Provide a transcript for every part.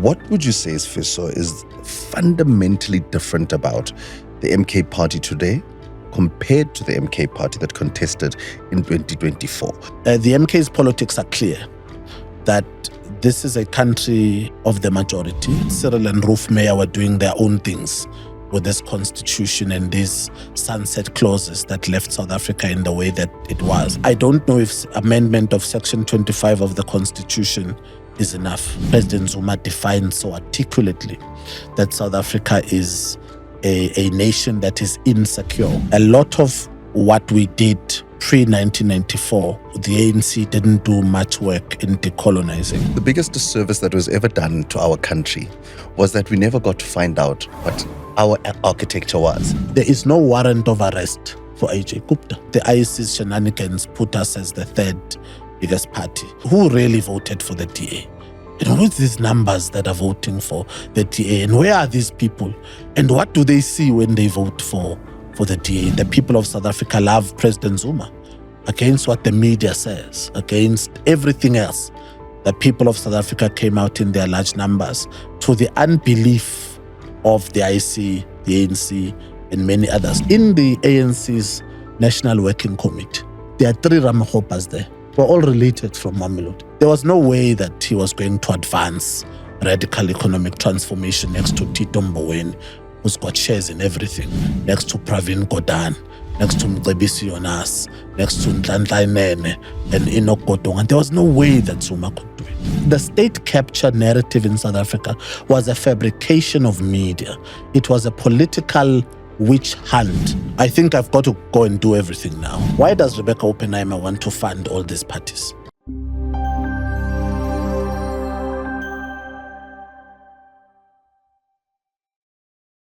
What would you say, Sifiso, is fundamentally different about the MK party today compared to the MK party that contested in 2024? The MK's politics are clear, that this is a country of the majority. Cyril and Roof Mayor were doing their own things with this constitution and these sunset clauses that left South Africa in the way that it was. I don't know if amendment of Section 25 of the Constitution is enough. President Zuma defined so articulately that South Africa is a nation that is insecure. A lot of what we did pre-1994, the ANC didn't do much work in decolonizing. The biggest disservice that was ever done to our country was that we never got to find out what our architecture was. There is no warrant of arrest for AJ Gupta. The IEC's shenanigans put us as the third biggest party. Who really voted for the DA? And what's these numbers that are voting for the DA? And where are these people? And what do they see when they vote for the DA? The people of South Africa love President Zuma, against what the media says, against everything else. The people of South Africa came out in their large numbers to the unbelief of the IC, the ANC, and many others. In the ANC's National Working Committee, there are 3 Ramagopas there. We're all related from Mamelodi. There was no way that he was going to advance radical economic transformation next to Tito Mboweni, who's got shares in everything, next to Pravin Gordhan, next to Mcebisi Yonas, next to Nhlanhla Nene and Enoch Godong. There was no way that Zuma could do it. The state capture narrative in South Africa was a fabrication of media. It was a political witch hunt. I think I've got to go and do everything now. Why does Rebecca Oppenheimer want to fund all these parties?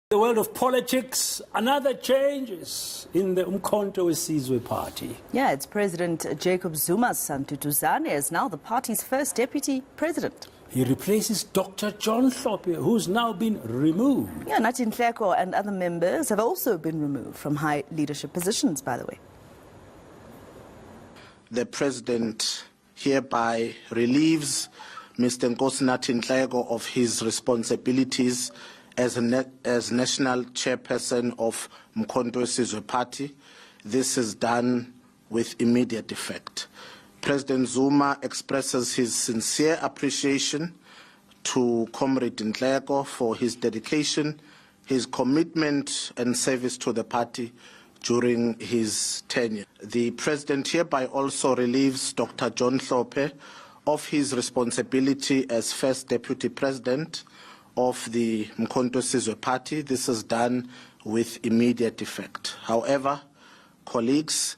The world of politics, another change is in the Umkhonto weSizwe party. Yeah, it's President Jacob Zuma's son, Duduzane, is now the party's first deputy president. He replaces Dr. John Hlophe, who's now been removed. Yeah, Nathi Nhleko and other members have also been removed from high leadership positions, by the way. The president hereby relieves Mr. Nkosi Nathi Nhleko of his responsibilities as national chairperson of Umkhonto weSizwe Party. This is done with immediate effect. President Zuma expresses his sincere appreciation to Comrade Nhleko for his dedication, his commitment and service to the party during his tenure. The president hereby also relieves Dr. John Hlophe of his responsibility as first deputy president of the Umkhonto weSizwe Party. This is done with immediate effect. However, colleagues,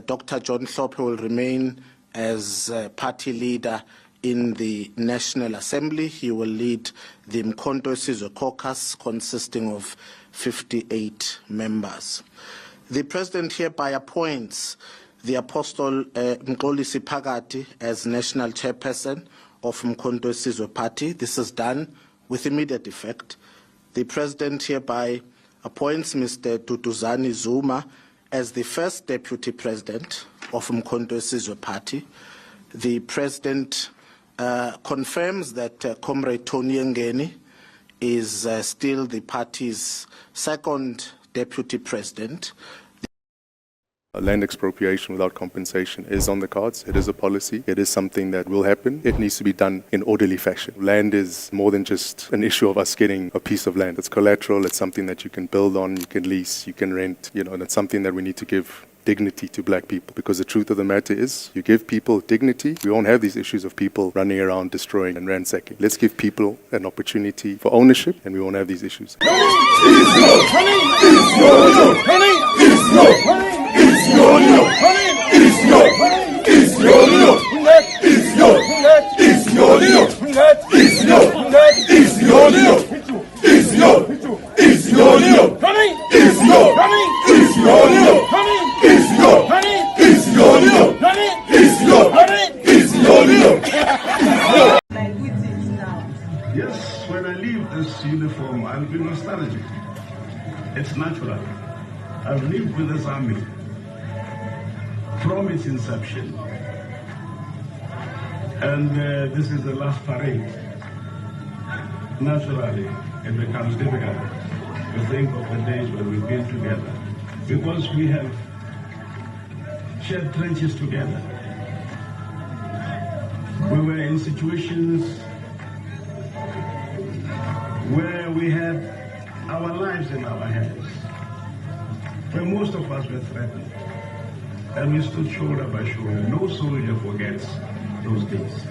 Dr. John Hlophe will remain as party leader in the National Assembly. He will lead the Umkhonto weSizwe caucus consisting of 58 members. The president hereby appoints the Apostle Mxolisi Phakathi as national chairperson of Umkhonto weSizwe Party. This is done with immediate effect. The president hereby appoints Mr. Duduzane Zuma as the first deputy president of Umkhonto weSizwe Party. The president confirms that Comrade Tony Ngeni is still the party's second deputy president. Land expropriation without compensation is on the cards. It is a policy. It is something that will happen. It needs to be done in orderly fashion. Land is more than just an issue of us getting a piece of land. It's collateral. It's something that you can build on, you can lease, you can rent, and it's something that we need to give dignity to black people, because the truth of the matter is, you give people dignity, we won't have these issues of people running around destroying and ransacking. Let's give people an opportunity for ownership and we won't have these issues. Yes, when I leave this uniform, I'll be nostalgic. It's natural. I've lived with this army from its inception. And this is the last parade. naturally it becomes difficult to think of the days when we've been together, because we have shared trenches together. We were in situations where we had our lives in our hands, where most of us were threatened, and we stood shoulder by shoulder. No soldier forgets those days.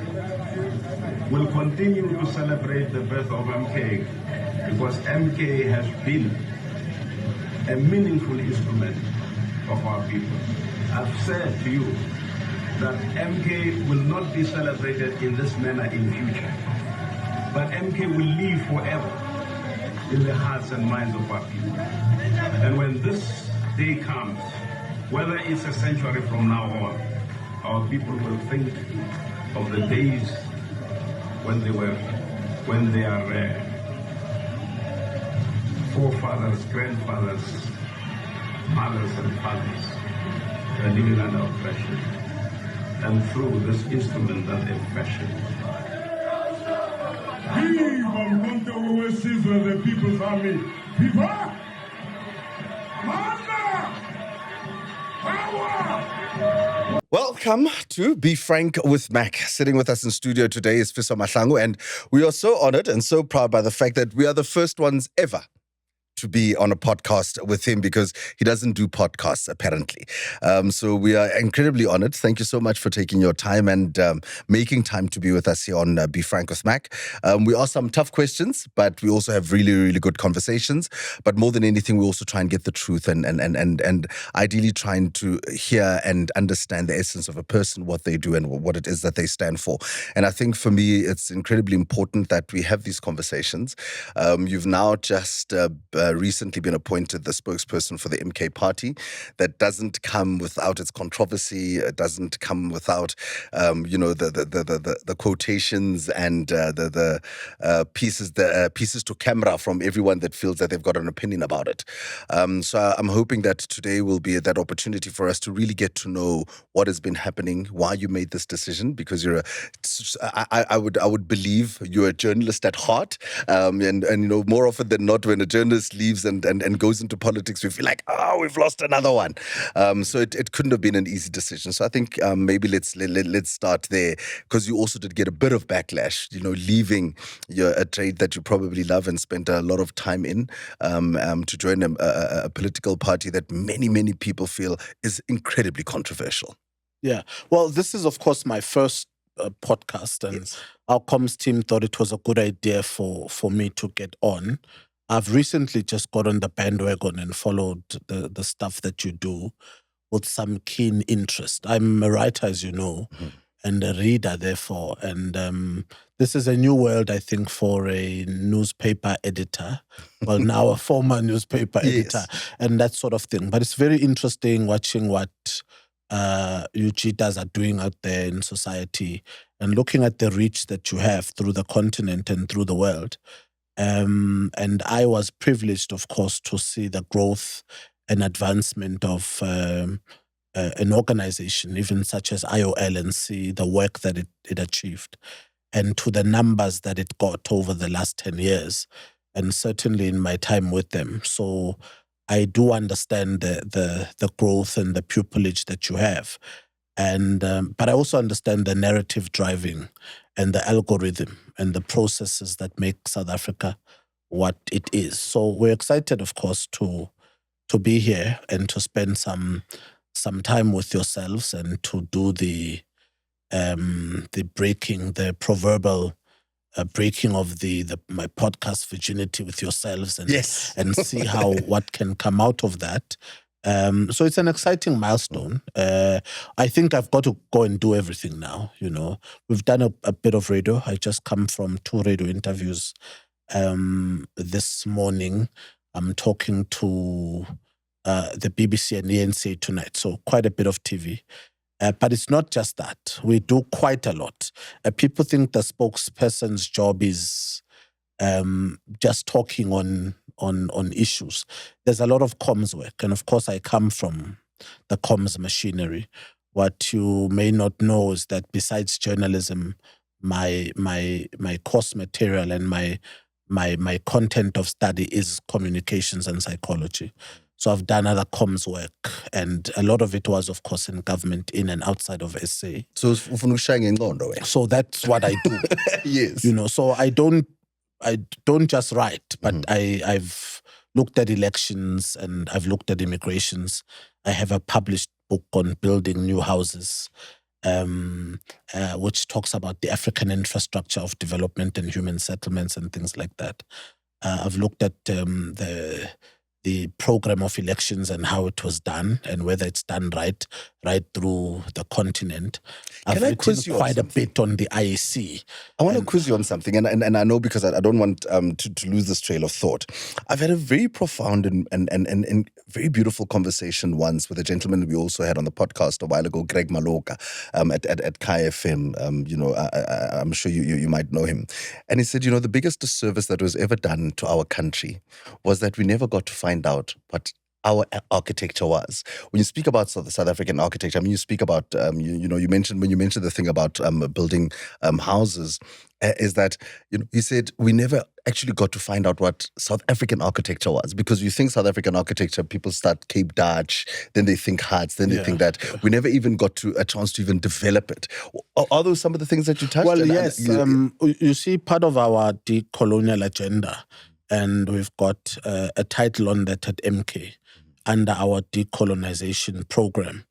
We'll continue to celebrate the birth of MK, because MK has been a meaningful instrument of our people. I've said to you that MK will not be celebrated in this manner in future, but MK will live forever in the hearts and minds of our people. And when this day comes, whether it's a century from now on, our people will think of the days when they are forefathers, grandfathers, mothers and fathers were living under oppression, and through this instrument that they fashioned. Viva Umkhonto weSizwe, the People's Army! Viva! Manda! Power! Welcome to Be Frank with MacG. Sitting with us in studio today is Sifiso Mahlangu, and we are so honored and so proud by the fact that we are the first ones ever to be on a podcast with him, because he doesn't do podcasts, apparently. So we are incredibly honored. Thank you so much for taking your time and making time to be with us here on Be Frank with MacG. We ask some tough questions, but we also have really, really good conversations. But more than anything, we also try and get the truth and ideally trying to hear and understand the essence of a person, what they do and what it is that they stand for. And I think for me, it's incredibly important that we have these conversations. You've now just recently been appointed the spokesperson for the MK party. That doesn't come without its controversy. It doesn't come without, the quotations and the pieces to camera from everyone that feels that they've got an opinion about it. So I'm hoping that today will be that opportunity for us to really get to know what has been happening, why you made this decision, because I would believe you're a journalist at heart, and more often than not, when a journalist leaves and goes into politics, we feel like, we've lost another one. So it couldn't have been an easy decision. So I think maybe let's start there, because you also did get a bit of backlash, leaving a trade that you probably love and spent a lot of time in, to join a political party that many people feel is incredibly controversial. Yeah. Well, this is, of course, my first podcast, and Yes. our comms team thought it was a good idea for me to get on. I've recently just got on the bandwagon and followed the stuff that you do with some keen interest. I'm a writer, as you know, and a reader, therefore. And this is a new world, I think, for a newspaper editor. Well, now a former newspaper editor, and that sort of thing. But it's very interesting watching what you cheaters are doing out there in society, and looking at the reach that you have through the continent and through the world. And I was privileged, of course, to see the growth and advancement of an organization, even such as IOL, and see the work that it achieved, and to the numbers that it got over the last 10 years, and certainly in my time with them. So I do understand the growth and the pupillage that you have. And but I also understand the narrative driving and the algorithm and the processes that make South Africa what it is. So we're excited, of course, to be here and to spend some time with yourselves, and to do the breaking, the proverbial breaking of my podcast virginity with yourselves, and Yes. and see what can come out of that. So it's an exciting milestone. I think I've got to go and do everything now. We've done a bit of radio. I just come from 2 radio interviews this morning. I'm talking to the BBC and ANC tonight, so quite a bit of TV. But it's not just that. We do quite a lot. People think the spokesperson's job is just talking on issues. There's a lot of comms work, and of course I come from the comms machinery. What you may not know is that besides journalism, my course material and my my content of study is communications and psychology. So I've done other comms work, and a lot of it was, of course, in government, in and outside of SA. So ufuna ukushaya ngenqondo wena. So that's what I do. Yes. You know, so I don't just write, but I've looked at elections and I've looked at immigrations. I have a published book on building new houses, which talks about the African infrastructure of development and human settlements and things like that. I've looked at the program of elections and how it was done and whether it's done right through the continent. I've written quite a bit on the IEC. I want to quiz you on something, and I know because I don't want to lose this trail of thought. I've had a very profound and very beautiful conversation once with a gentleman we also had on the podcast a while ago, Greg Maloka, at Kai FM. I'm sure you might know him. And he said, the biggest disservice that was ever done to our country was that we never got to find out what our architecture was. When you speak about South African architecture, I mean, you speak about, you mentioned the thing about building houses, is that, you said we never actually got to find out what South African architecture was, because you think South African architecture, people start Cape Dutch, then they think Huts, then they think that. We never even got to a chance to even develop it. Are those some of the things that you touched on? Well, yes. You see, part of our decolonial agenda, and we've got a title on that at MK, under our decolonization program.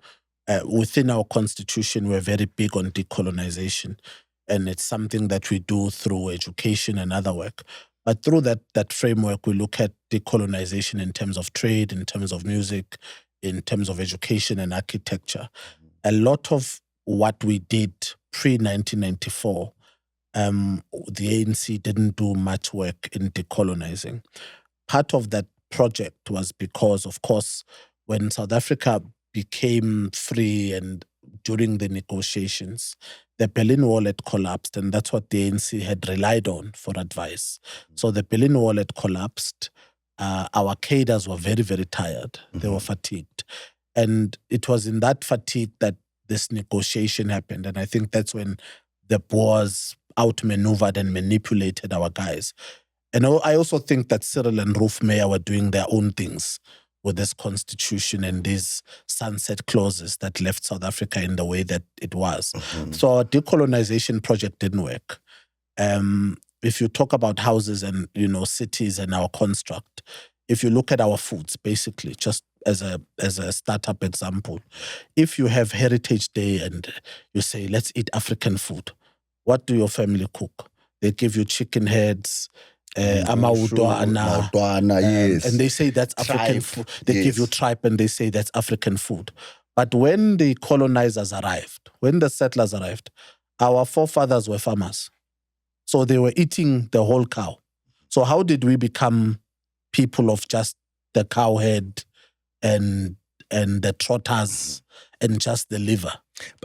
Within our constitution, we're very big on decolonization, and it's something that we do through education and other work. But through that framework, we look at decolonization in terms of trade, in terms of music, in terms of education and architecture. A lot of what we did pre-1994, the ANC didn't do much work in decolonizing. Part of that project was because, of course, when South Africa became free and during the negotiations, the Berlin Wall had collapsed, and that's what the ANC had relied on for advice. So the Berlin Wall had collapsed. Our cadres were very, very tired. They were fatigued. And it was in that fatigue that this negotiation happened. And I think that's when the Boers outmaneuvered and manipulated our guys. And I also think that Cyril and Ruth Meyer were doing their own things with this constitution and these sunset clauses that left South Africa in the way that it was. So our decolonization project didn't work. If you talk about houses and, cities and our construct, if you look at our foods, basically, just as a startup example, if you have Heritage Day and you say, let's eat African food, what do your family cook? They give you chicken heads, Maudwana, yes. And they say that's African food. They give you tripe and they say that's African food. But when the colonizers arrived, when the settlers arrived, our forefathers were farmers. So they were eating the whole cow. So how did we become people of just the cow head and the trotters and just the liver?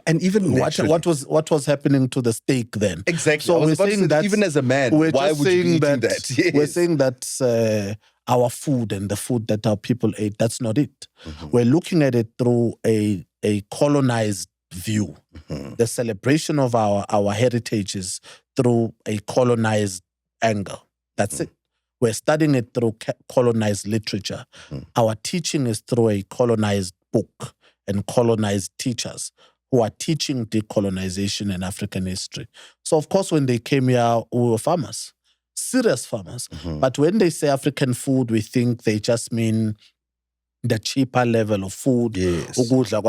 And even what was happening to the steak then? Exactly. So we're saying that even as a man, why would you be eating that? Yes. We're saying that our food and the food that our people ate, that's not it. We're looking at it through a colonized view. The celebration of our heritages through a colonized angle. That's it. We're studying it through colonized literature. Our teaching is through a colonized book and colonized teachers who are teaching decolonization and African history. So, of course, when they came here, we were farmers, serious farmers. But when they say African food, we think they just mean the cheaper level of food. Yes. Ukudla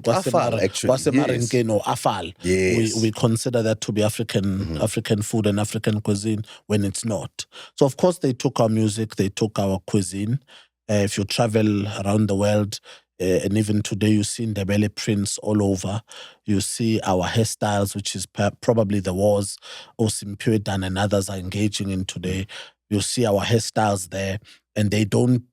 kwasemarenkeni or afal. Yes. We consider that to be African food and African cuisine when it's not. So, of course, they took our music, they took our cuisine. If you travel around the world, and even today you see Ndebele prints all over. You see our hairstyles, which is probably the wars Osimpiwedan and others are engaging in today. You see our hairstyles there, and they don't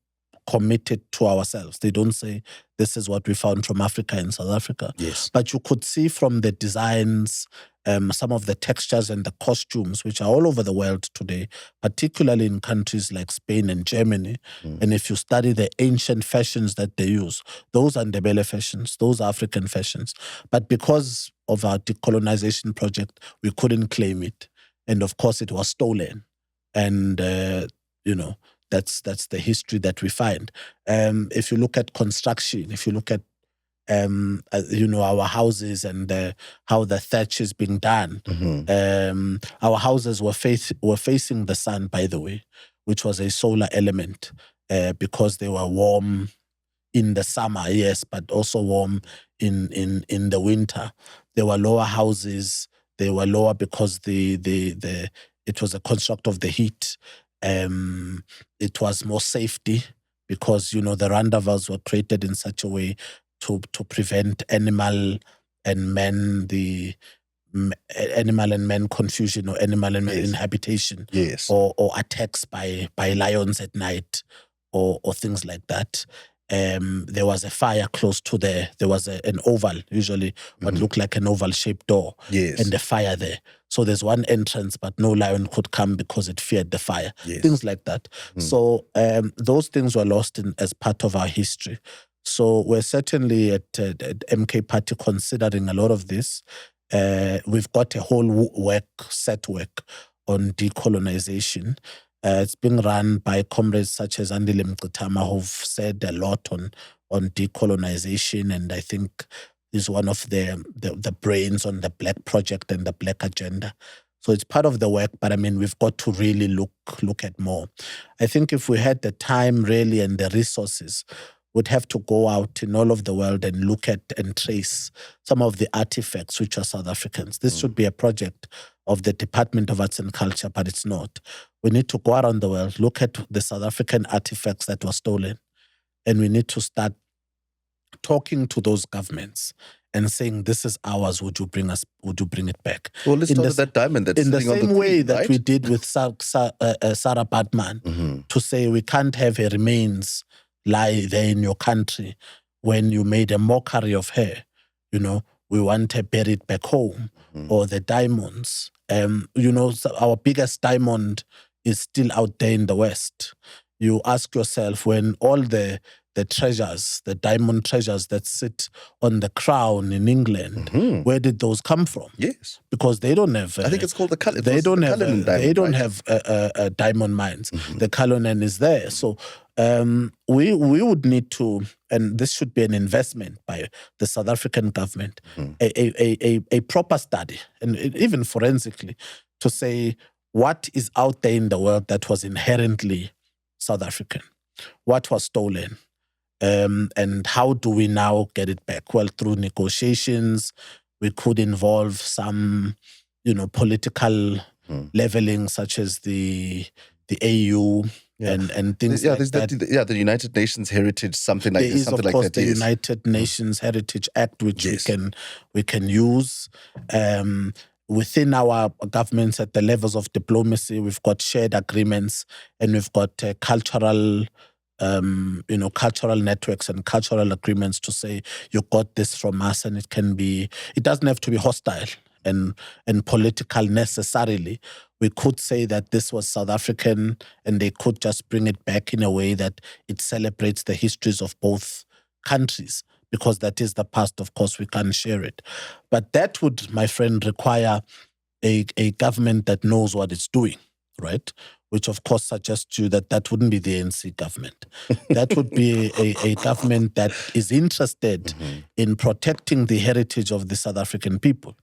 commit it to ourselves. They don't say, this is what we found from Africa and South Africa. Yes. But you could see from the designs, some of the textures and the costumes, which are all over the world today, particularly in countries like Spain and Germany. And if you study the ancient fashions that they use, those are Ndebele fashions, those are African fashions. But because of our decolonization project, we couldn't claim it. And of course, it was stolen. And, that's the history that we find. If you look at construction, if you look at our houses and how the thatch is being done. Our houses were facing the sun, by the way, which was a solar element because they were warm in the summer, yes, but also warm in the winter. There were lower houses. They were lower because it was a construct of the heat. It was more safety because the roundabouts were created in such a way to prevent animal and man confusion or animal and man inhabitation, or attacks by lions at night or things like that. There was a fire close to there was an oval, usually what looked like an oval shaped door, and a fire there. So there's one entrance, but no lion could come because it feared the fire. Things like that. So those things were lost as part of our history. So we're certainly at MK Party considering a lot of this. We've got a whole set work on decolonization. It's being run by comrades such as Andile Mqitama, who've said a lot on decolonization, and I think is one of the brains on the Black Project and the Black Agenda. So it's part of the work, but I mean, we've got to really look at more. I think if we had the time really and the resources, would have to go out in all of the world and look at and trace some of the artifacts which are South Africans. This should be a project of the Department of Arts and Culture, but it's not. We need to go around the world, look at the South African artifacts that were stolen, and we need to start talking to those governments and saying, this is ours, would you bring it back? Well, let's start with that diamond that's in the sitting on same the way queen, that right? we did with Sarah Batman, to say we can't have her remains lie there in your country when you made a mockery of her. We want her buried back home. Or the diamonds. So our biggest diamond is still out there in the West. You ask yourself, when all the treasures, the diamond treasures that sit on the crown in England, where did those come from? Yes, because they don't have. I think it's called the Cullinan. They don't have. They don't right? have diamond mines. The Cullinan is there, so we would need to, and this should be an investment by the South African government, a proper study, and even forensically, to say what is out there in the world that was inherently South African, what was stolen. And how do we now get it back? Well, through negotiations, we could involve some, political leveling, such as the AU and things like that. The United Nations Heritage, something like there this. Is, something of like course, that. the United Nations Heritage Act, which we can use. Within our governments at the levels of diplomacy, we've got shared agreements, and we've got cultural networks and cultural agreements to say, you got this from us, and it doesn't have to be hostile and political necessarily. We could say that this was South African, and they could just bring it back in a way that it celebrates the histories of both countries, because that is the past. Of course, we can't share it. But that would, my friend, require a government that knows what it's doing, right? Which, of course, suggests to you that wouldn't be the ANC government. That would be a government that is interested in protecting the heritage of the South African people.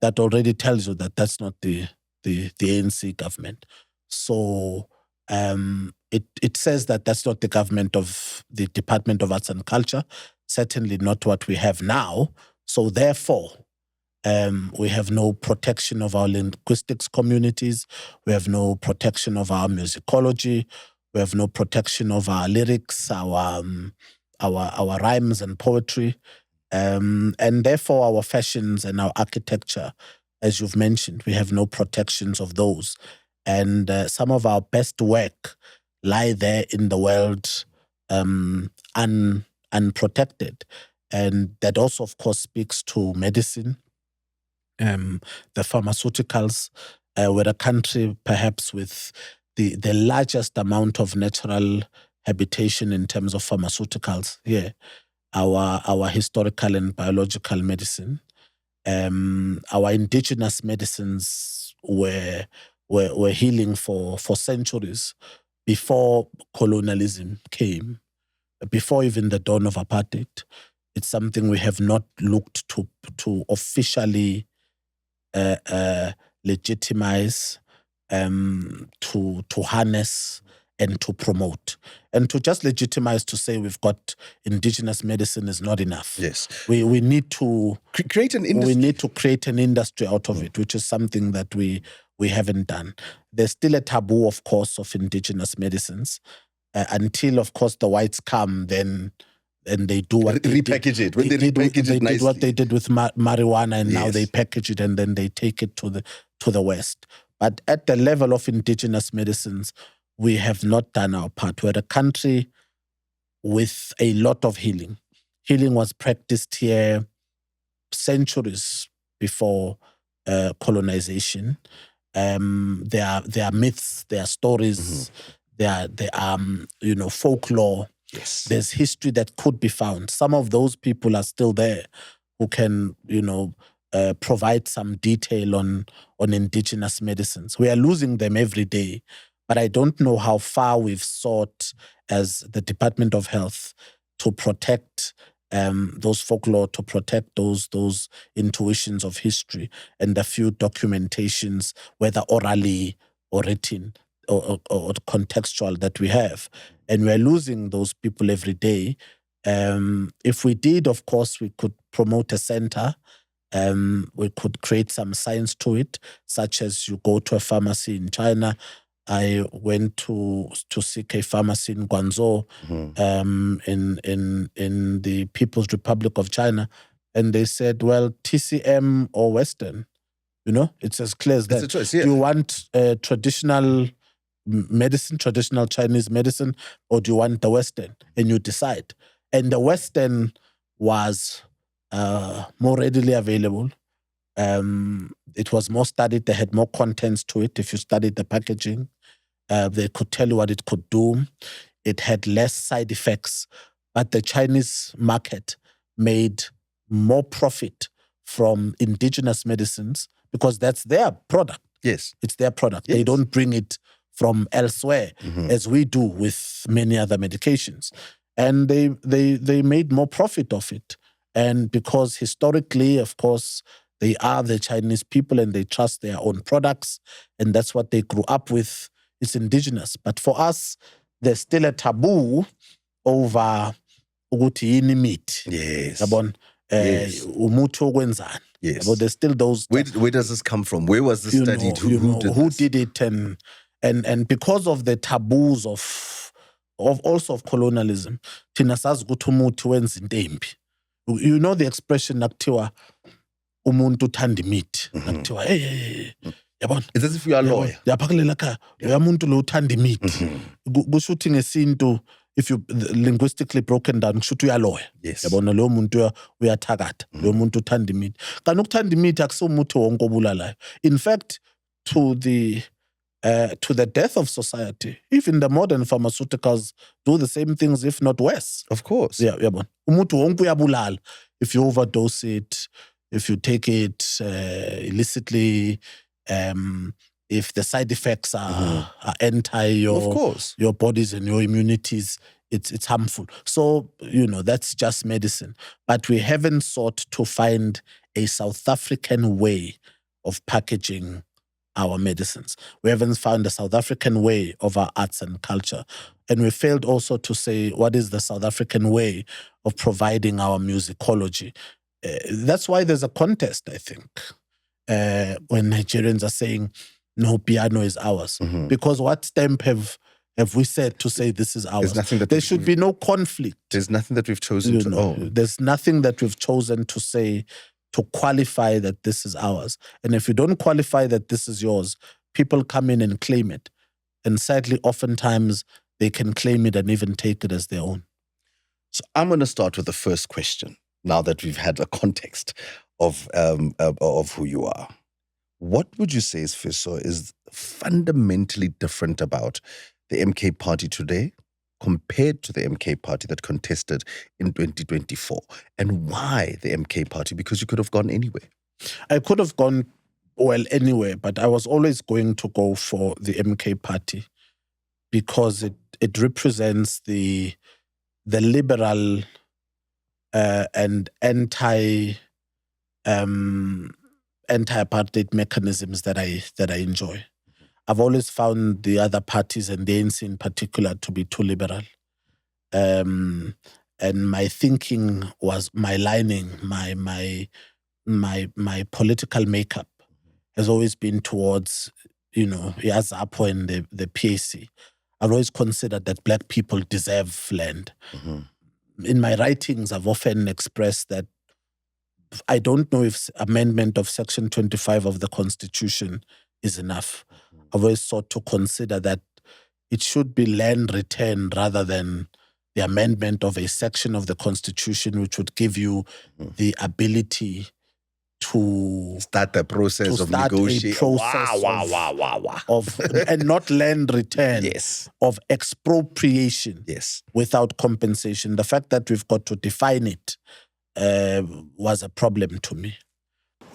That already tells you that that's not the ANC government. So it says that that's not the government of the Department of Arts and Culture, certainly not what we have now. So therefore, we have no protection of our linguistics communities. We have no protection of our musicology. We have no protection of our lyrics, our rhymes and poetry. And therefore, our fashions and our architecture, as you've mentioned, we have no protections of those. And some of our best work lie there in the world unprotected. And that also, of course, speaks to medicine. The pharmaceuticals. We're a country perhaps with the largest amount of natural habitation in terms of pharmaceuticals here. Our historical and biological medicine. Our indigenous medicines were were healing for centuries before colonialism came, before even the dawn of apartheid. It's something we have not looked to officially legitimize, to harness, and to promote. And to just legitimize to say we've got indigenous medicine is not enough. Yes. We need to create an industry. We need to create an industry out of it, which is something that we haven't done. There's still a taboo, of course, of indigenous medicines until, of course, the whites come, then they do what they repackage did. it. When they repackage it nicely. They did what they did with marijuana, and now Yes. they package it and then they take it to the West. But at the level of indigenous medicines, we have not done our part. We're a country with a lot of healing. Healing was practiced here centuries before colonization. There are myths, there are stories, there are folklore. Yes. There's history that could be found. Some of those people are still there who can, provide some detail on indigenous medicines. We are losing them every day, but I don't know how far we've sought as the Department of Health to protect those folklore, to protect those intuitions of history and the few documentations, whether orally or written or contextual, that we have. And we're losing those people every day. If we did, of course, we could promote a center. We could create some science to it, such as you go to a pharmacy in China. I went to seek a pharmacy in Guangzhou, in the People's Republic of China, and they said, well, TCM or Western, it's as clear as that. It's a choice, yeah. Do you want traditional medicine, traditional Chinese medicine, or do you want the Western? And you decide. And the Western was more readily available. It was more studied. They had more contents to it. If you studied the packaging, they could tell you what it could do. It had less side effects. But the Chinese market made more profit from indigenous medicines because that's their product. Yes. It's their product. Yes. They don't bring it from elsewhere as we do with many other medications. And they made more profit of it. And because historically, of course, they are the Chinese people and they trust their own products, and that's what they grew up with. It's indigenous. But for us, there's still a taboo over ukuthi yini meat. Yes. Yabona? Yes. Umuthi okwenzani. Yes. But there's still those. Where does this come from? Where was this studied? Who did it? And because of the taboos of also of colonialism, thina sazi ukuthi umuthi wenza into embi. You know the expression nakuthiwa umuntu uthanda imithi. Nakuthiwa hey. Yabona? It's as if you are a lawyer. Yaphakelela khaya. Lo muntu lo uthanda imithi. Kusho ukuthi ngesintu, if you linguistically broken down, kusho ukuthi uyaloya. Yes. Yabona lo muntu uyathakatha. Lo muntu uthanda imithi. Kanti ukuthanda imithi akusiwo umuthi wonke obulalayo. In fact, to the death of society, even the modern pharmaceuticals do the same things, if not worse. Of course. Yeah, yabona. Umuthi wonke uyabulala. If you overdose it, if you take it illicitly, if the side effects are enter your bodies and your immunities, it's harmful. So, that's just medicine. But we haven't sought to find a South African way of packaging our medicines. We haven't found a South African way of our arts and culture. And we failed also to say, what is the South African way of providing our musicology? That's why there's a contest, I think, when Nigerians are saying, no, piano is ours. Because what stamp have we said to say this is ours? There should be no conflict. There's nothing that we've chosen to own. There's nothing that we've chosen to say, to qualify that this is ours. And if you don't qualify that this is yours, people come in and claim it. And sadly, oftentimes, they can claim it and even take it as their own. So I'm going to start with the first question, now that we've had a context of who you are. What would you say, Sifiso, is fundamentally different about the MK party today compared to the MK party that contested in 2024? And why the MK party? Because you could have gone anywhere. I could have gone Well, anyway, but I was always going to go for the MK party because it represents the liberal and anti-apartheid mechanisms that I enjoy. I've always found the other parties, and the ANC in particular, to be too liberal. And my thinking was, my lining, my political makeup has always been towards, Yazapo and the PAC. I've always considered that black people deserve land. In my writings, I've often expressed that I don't know if amendment of Section 25 of the Constitution is enough. I've always sought to consider that it should be land return rather than the amendment of a section of the Constitution which would give you the ability to start the process of negotiating. Of and not land return, yes, of expropriation, yes, without compensation. The fact that we've got to define it was a problem to me.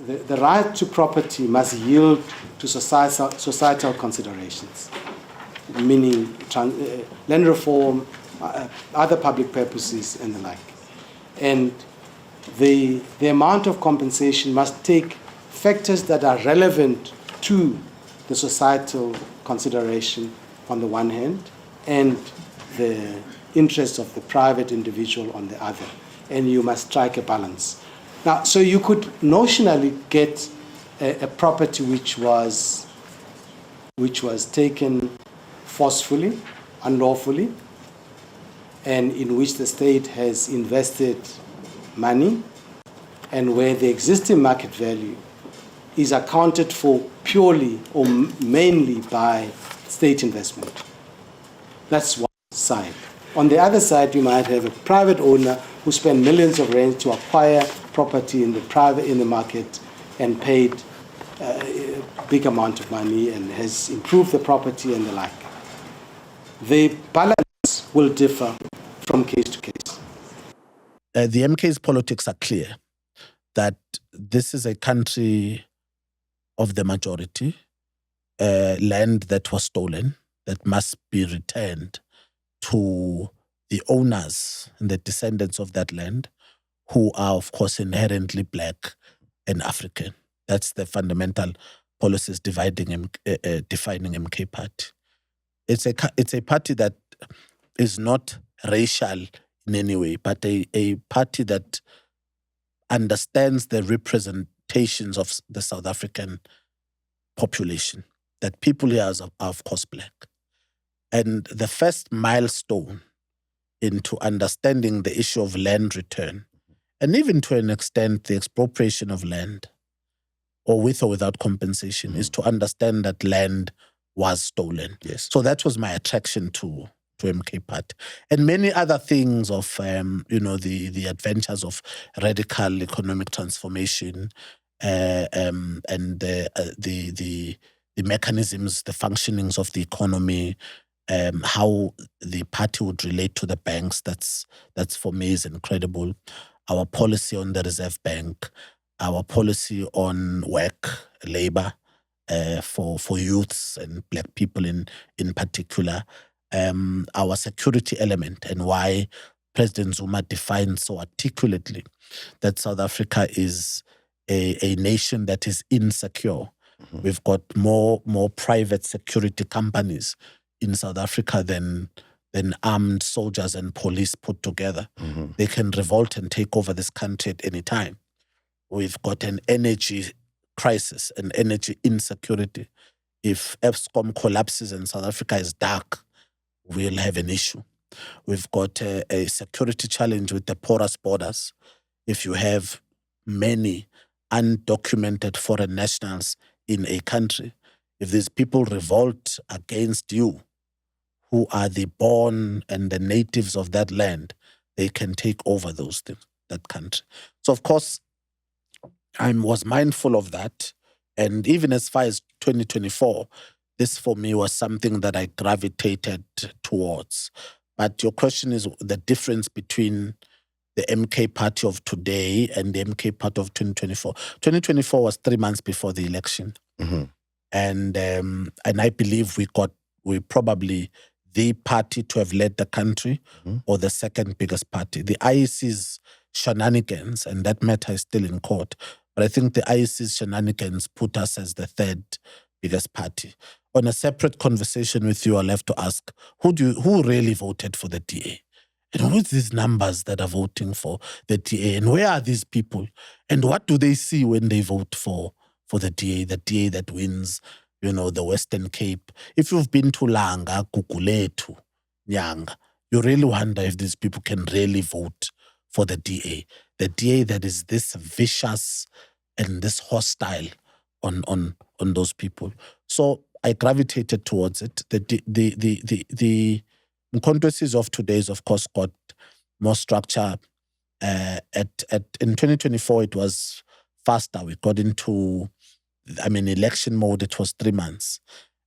The right to property must yield to societal considerations, meaning land reform, other public purposes, and the like. And the amount of compensation must take factors that are relevant to the societal consideration on the one hand, and the interests of the private individual on the other. And you must strike a balance. Now, so you could notionally get a property which was taken forcefully, unlawfully, and in which the state has invested money, and where the existing market value is accounted for purely or mainly by state investment. That's one side. On the other side, you might have a private owner who spent millions of rands to acquire property in the market and paid a big amount of money and has improved the property and the like. The balance will differ from case to case. The MK's politics are clear that this is a country of the majority, land that was stolen, that must be returned to the owners and the descendants of that land, who are, of course, inherently black and African. That's the fundamental policies defining MK party. It's a party that is not racial in any way, but a party that understands the representations of the South African population, that people here are of course black. And the first milestone into understanding the issue of land return, and even to an extent the expropriation of land, or with or without compensation, is to understand that land was stolen. Yes. So that was my attraction to MK Party. And many other things of, the adventures of radical economic transformation, and the mechanisms, the functionings of the economy, how the party would relate to the banks. That's for me is incredible. Our policy on the Reserve Bank, our policy on work, labor, for youths and black people in particular, our security element, and why President Zuma defined so articulately that South Africa is a nation that is insecure. We've got more private security companies in South Africa than armed soldiers and police put together. They can revolt and take over this country at any time. We've got an energy crisis, an energy insecurity. If Eskom collapses and South Africa is dark, we'll have an issue. We've got a security challenge with the porous borders. If you have many undocumented foreign nationals in a country, if these people revolt against you, who are the born and the natives of that land, they can take over those things, that country. So, of course, I was mindful of that. And even as far as 2024, this for me was something that I gravitated towards. But your question is the difference between the MK party of today and the MK party of 2024. 2024 was 3 months before the election. And I believe we probably the party to have led the country or the second biggest party. The IEC's shenanigans, and that matter is still in court, but I think the IEC's shenanigans put us as the third biggest party. On a separate conversation with you, I'll have to ask, who really voted for the DA? And who is these numbers that are voting for the DA? And where are these people? And what do they see when they vote for the DA that wins, the Western Cape? If you've been to Langa, Guguletu, Nyanga, you really wonder if these people can really vote for the DA that is this vicious and this hostile on those people. So I gravitated towards it. The controversies of today's, of course, got more structure. In 2024, it was faster. We got into, election mode. It was 3 months.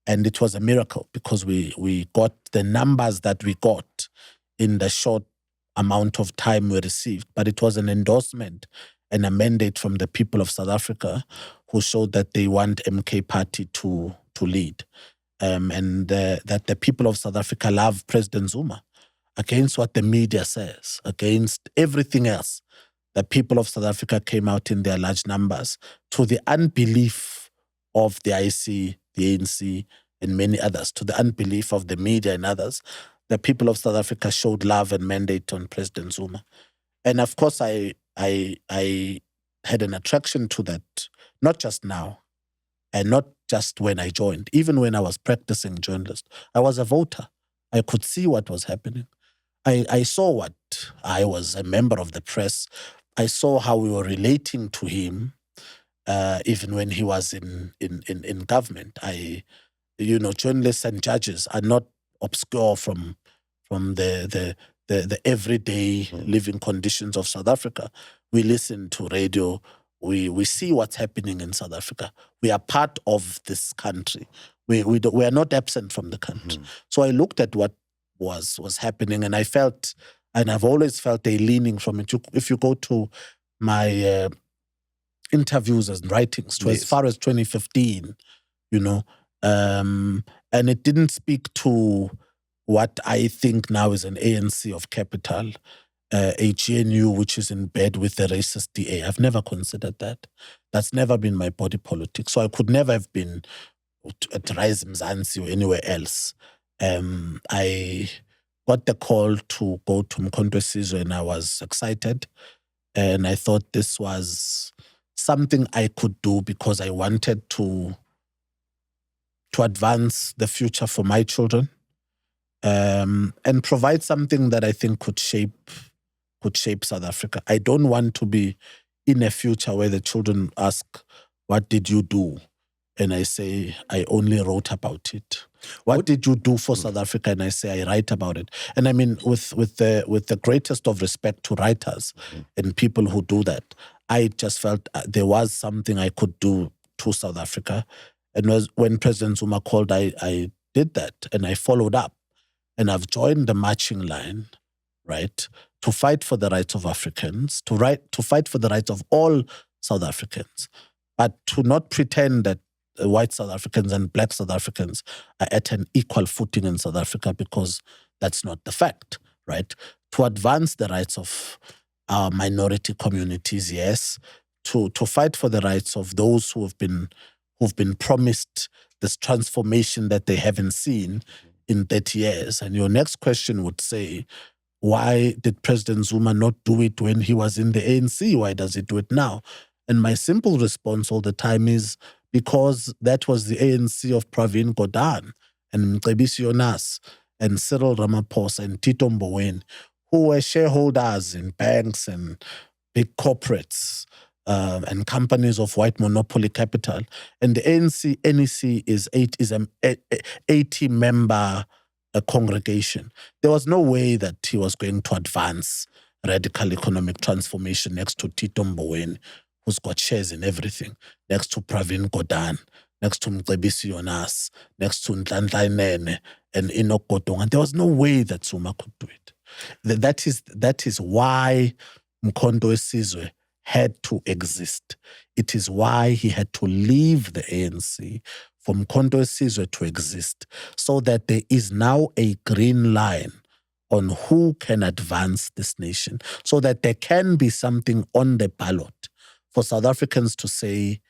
And it was a miracle because we got the numbers that we got in the short amount of time we received. But it was an endorsement and a mandate from the people of South Africa who showed that they want MK Party to lead. And that the people of South Africa love President Zuma against what the media says, against everything else. The people of South Africa came out in their large numbers to the unbelief of the IC, the ANC, and many others, to the unbelief of the media and others. The people of South Africa showed love and mandate on President Zuma. And of course, I had an attraction to that, not just now, and not just when I joined. Even when I was practicing journalist, I was a voter. I could see what was happening. I saw what, I was a member of the press. I saw how we were relating to him, even when he was in government. Journalists and judges are not obscure from the everyday living conditions of South Africa. We listen to radio. We see what's happening in South Africa. We are part of this country. We are not absent from the country. So I looked at what was happening, and I felt, and I've always felt a leaning from it. If you go to my interviews and writings to as far as 2015, and it didn't speak to what I think now is an ANC of capital, a GNU which is in bed with the racist DA. I've never considered that. That's never been my body politic. So I could never have been at Rise Mzansi or anywhere else. I got the call to go to Mkhonto Sizwe, and I was excited. And I thought this was something I could do because I wanted to advance the future for my children, and provide something that I think could shape South Africa. I don't want to be in a future where the children ask, "What did you do?" And I say, "I only wrote about it." What did you do for South Africa? And I say, "I write about it." And I mean, with the greatest of respect to writers and people who do that, I just felt there was something I could do to South Africa. And when President Zuma called, I did that, and I followed up. And I've joined the marching line, right, to fight for the rights of Africans, to fight for the rights of all South Africans, but to not pretend that white South Africans and black South Africans are at an equal footing in South Africa, because that's not the fact, right? To advance the rights of our minority communities, yes. To fight for the rights of those who've been promised this transformation that they haven't seen in 30 years. And your next question would say, why did President Zuma not do it when he was in the ANC? Why does he do it now? And my simple response all the time is, because that was the ANC of Pravin Gordhan and Mcebisi Jonas and Cyril Ramaphosa and Tito Mboweni, who were shareholders in banks and big corporates and companies of white monopoly capital. And the ANC NEC is an 80-member congregation. There was no way that he was going to advance radical economic transformation next to Tito Mboweni, who's got shares in everything, next to Pravin Gordhan, next to Mcebisi Jonas, next to Nhlanhla Nene and Enoch Godong. And there was no way that Zuma could do it. That is why Mkhonto weSizwe had to exist. It is why he had to leave the ANC for Mkhonto weSizwe to exist, so that there is now a green line on who can advance this nation, so that there can be something on the ballot for South Africans to say,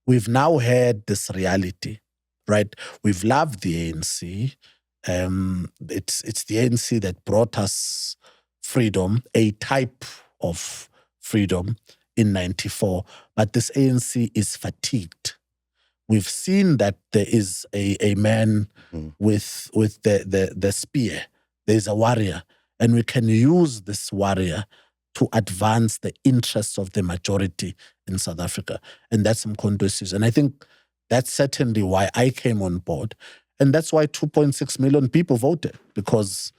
we've now had this reality, right? We've loved the ANC. It's the ANC that brought us freedom, a type of freedom in 94. But this ANC is fatigued. We've seen that there is a man with the spear. There's a warrior. And we can use this warrior to advance the interests of the majority in South Africa. And that's Mkhonto weSizwe. And I think that's certainly why I came on board. And that's why 2.6 million people voted, because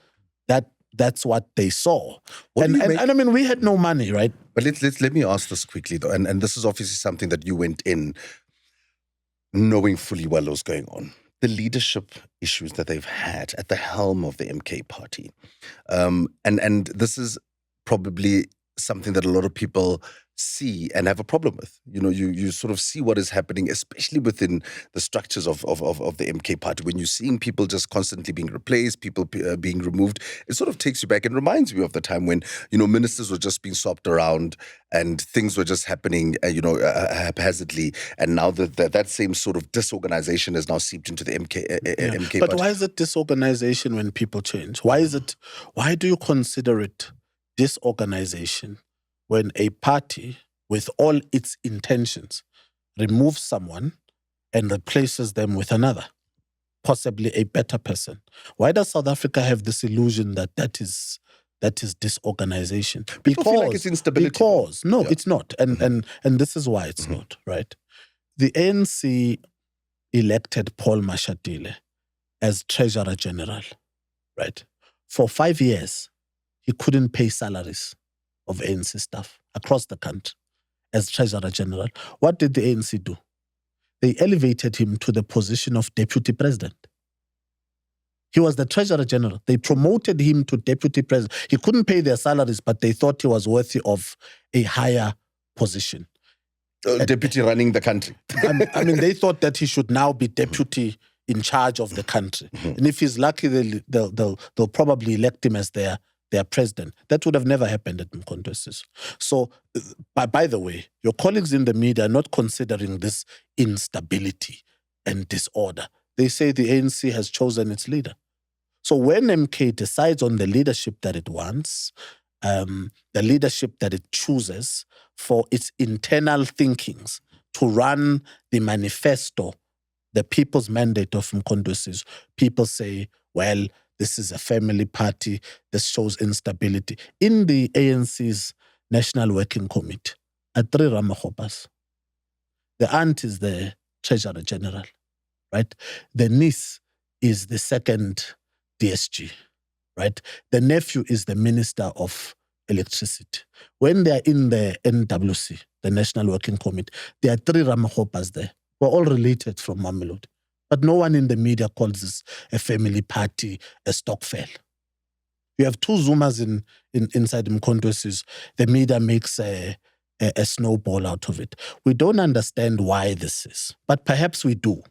that's what they saw. And I mean, we had no money, right? But let me ask this quickly, though. And this is obviously something that you went in knowing fully well what was going on. The leadership issues that they've had at the helm of the MK party. And this is probably something that a lot of people see and have a problem with. You know, you sort of see what is happening, especially within the structures of the MK party. When you're seeing people just constantly being replaced, people being removed, it sort of takes you back and reminds me of the time when, you know, ministers were just being swapped around and things were just happening, haphazardly. And now that same sort of disorganization has now seeped into the MK But party. why is it disorganization when people change? Why do you consider it disorganization when a party, with all its intentions, removes someone and replaces them with another, possibly a better person? Why does South Africa have this illusion that is disorganization? People feel like it's instability. It's not. And this is why it's not, right? The ANC elected Paul Mashatile as Treasurer General, right? For 5 years, he couldn't pay salaries of ANC staff across the country as Treasurer General. What did the ANC do? They elevated him to the position of Deputy President. He was the Treasurer General. They promoted him to Deputy President. He couldn't pay their salaries, but they thought he was worthy of a higher position. Deputy running the country. I mean, they thought that he should now be deputy in charge of the country. And if he's lucky, they'll probably elect him as their president. That would have never happened at Mkhonto weSizwe. So, by the way, your colleagues in the media are not considering this instability and disorder. They say the ANC has chosen its leader. So when MK decides on the leadership that it wants, the leadership that it chooses for its internal thinkings to run the manifesto, the people's mandate of Mkhonto weSizwe, people say, well, this is a family party. This shows instability. In the ANC's National Working Committee, are 3 Ramakgopas. The aunt is the Treasurer General, right? The niece is the second DSG, right? The nephew is the Minister of Electricity. When they're in the NWC, the National Working Committee, there are 3 Ramakgopas there. We're all related from Mamelodi. But no one in the media calls this a family party, a stokvel. You have 2 Zumas inside Mkhonto weSizwe. The media makes a snowball out of it. We don't understand why this is, but perhaps we do.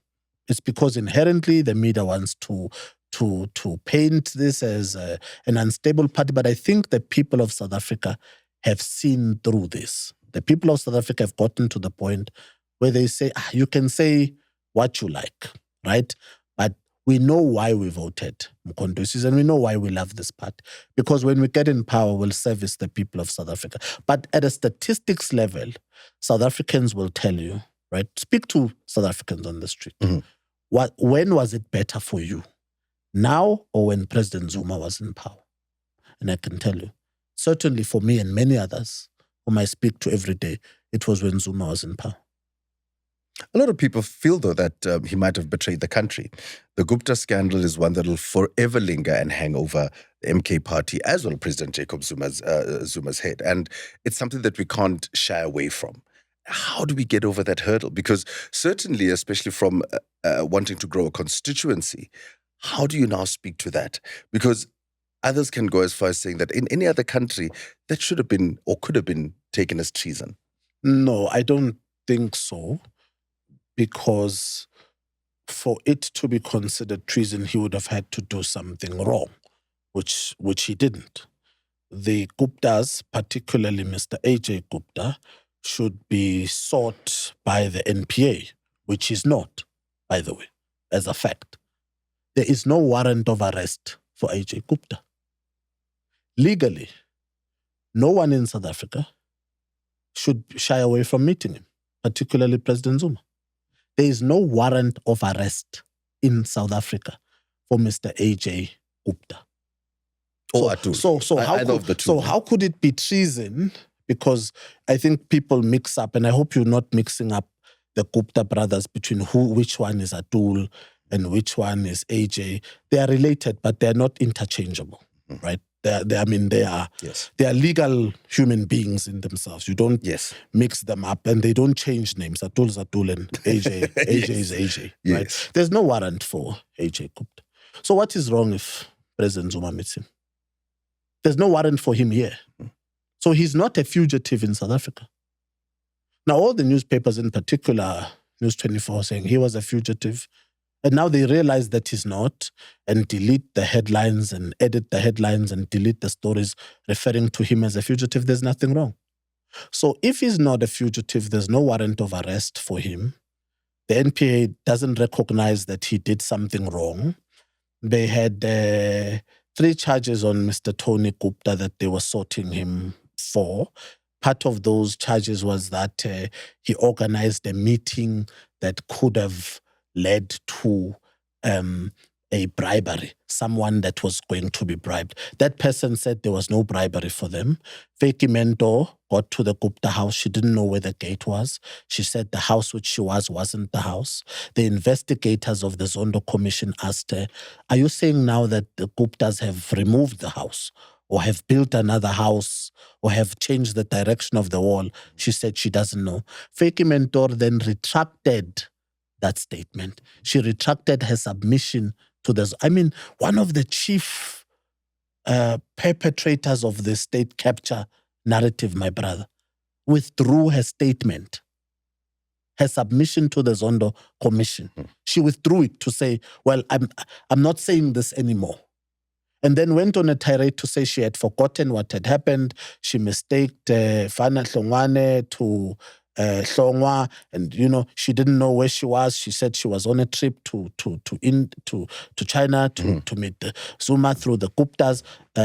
It's because inherently the media wants to paint this as an unstable party. But I think the people of South Africa have seen through this. The people of South Africa have gotten to the point where they say, you can say what you like, right? But we know why we voted Mkhonto weSizwe, and we know why we love this party. Because when we get in power, we'll service the people of South Africa. But at a statistics level, South Africans will tell you, right? Speak to South Africans on the street. When was it better for you? Now or when President Zuma was in power? And I can tell you, certainly for me and many others whom I speak to every day, it was when Zuma was in power. A lot of people feel, though, that he might have betrayed the country. The Gupta scandal is one that will forever linger and hang over the MK party as well as President Jacob Zuma's head. And it's something that we can't shy away from. How do we get over that hurdle? Because certainly, especially from wanting to grow a constituency, how do you now speak to that? Because others can go as far as saying that in any other country, that should have been or could have been taken as treason. No, I don't think so, because for it to be considered treason, he would have had to do something wrong, which he didn't. The Guptas, particularly Mr. AJ Gupta, should be sought by the NPA, which is not, by the way, as a fact. There is no warrant of arrest for AJ Gupta. Legally, no one in South Africa should shy away from meeting him, particularly President Zuma. There is no warrant of arrest in South Africa for Mr. AJ Gupta. So how could it be treason? Because I think people mix up, and I hope you're not mixing up the Gupta brothers between which one is Atul and which one is AJ. They are related, but they are not interchangeable, right? They are legal human beings in themselves. You don't mix them up, and they don't change names. Atul is Atul and AJ is AJ, right? There's no warrant for AJ Gupta. So what is wrong if President Zuma meets him? There's no warrant for him here. So he's not a fugitive in South Africa. Now, all the newspapers, in particular, News 24, saying he was a fugitive, and now they realize that he's not, and delete the headlines and edit the headlines and delete the stories referring to him as a fugitive. There's nothing wrong. So if he's not a fugitive, there's no warrant of arrest for him. The NPA doesn't recognize that he did something wrong. They had 3 charges on Mr. Tony Gupta that they were sorting him for. Part of those charges was that he organized a meeting that could have led to a bribery, someone that was going to be bribed. That person said there was no bribery for them. Fakey Mentor got to the Gupta house. She didn't know where the gate was. She said the house which she wasn't the house. The investigators of the Zondo Commission asked her, are you saying now that the Guptas have removed the house or have built another house or have changed the direction of the wall? She said she doesn't know. Fakey Mentor then retracted that statement. She retracted her submission to this. I mean, one of the chief perpetrators of the state capture narrative, my brother, withdrew her statement, her submission to the Zondo Commission. She withdrew it to say, well, I'm not saying this anymore. And then went on a tirade to say she had forgotten what had happened. She mistaked Fana Hlongwane to Hlongwa, and she didn't know where she was. She said she was on a trip to China to meet Zuma through the Guptas.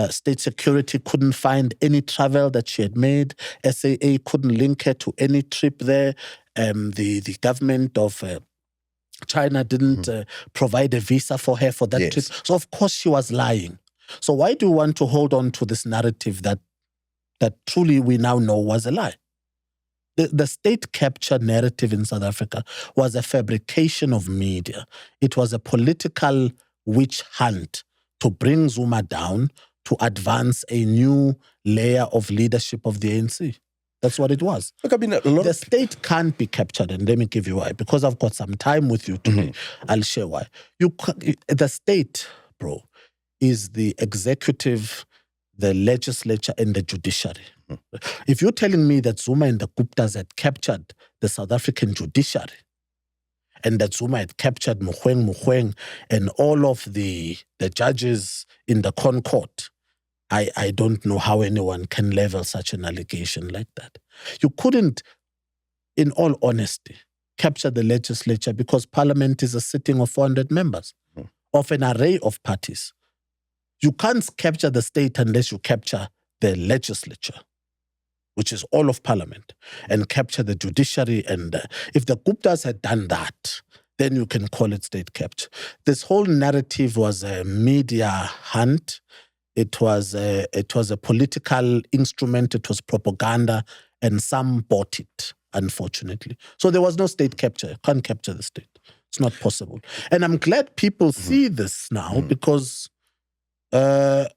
State security couldn't find any travel that she had made. SAA couldn't link her to any trip there. The government of China didn't provide a visa for her for that trip. So of course she was lying. So why do you want to hold on to this narrative that truly we now know was a lie? The state capture narrative in South Africa was a fabrication of media. It was a political witch hunt to bring Zuma down, to advance a new layer of leadership of the ANC. That's what it was. Look, I mean, the state can't be captured, and let me give you why. Because I've got some time with you today, I'll share why. The state, bro, is the executive, the legislature, and the judiciary. If you're telling me that Zuma and the Guptas had captured the South African judiciary, and that Zuma had captured Mogoeng, and all of the judges in the Concord, I don't know how anyone can level such an allegation like that. You couldn't, in all honesty, capture the legislature because Parliament is a sitting of 400 members of an array of parties. You can't capture the state unless you capture the legislature, which is all of Parliament, and capture the judiciary. And if the Guptas had done that, then you can call it state capture. This whole narrative was a media hunt. It was a political instrument. It was propaganda, and some bought it, unfortunately. So there was no state capture. You can't capture the state. It's not possible. And I'm glad people see this now because they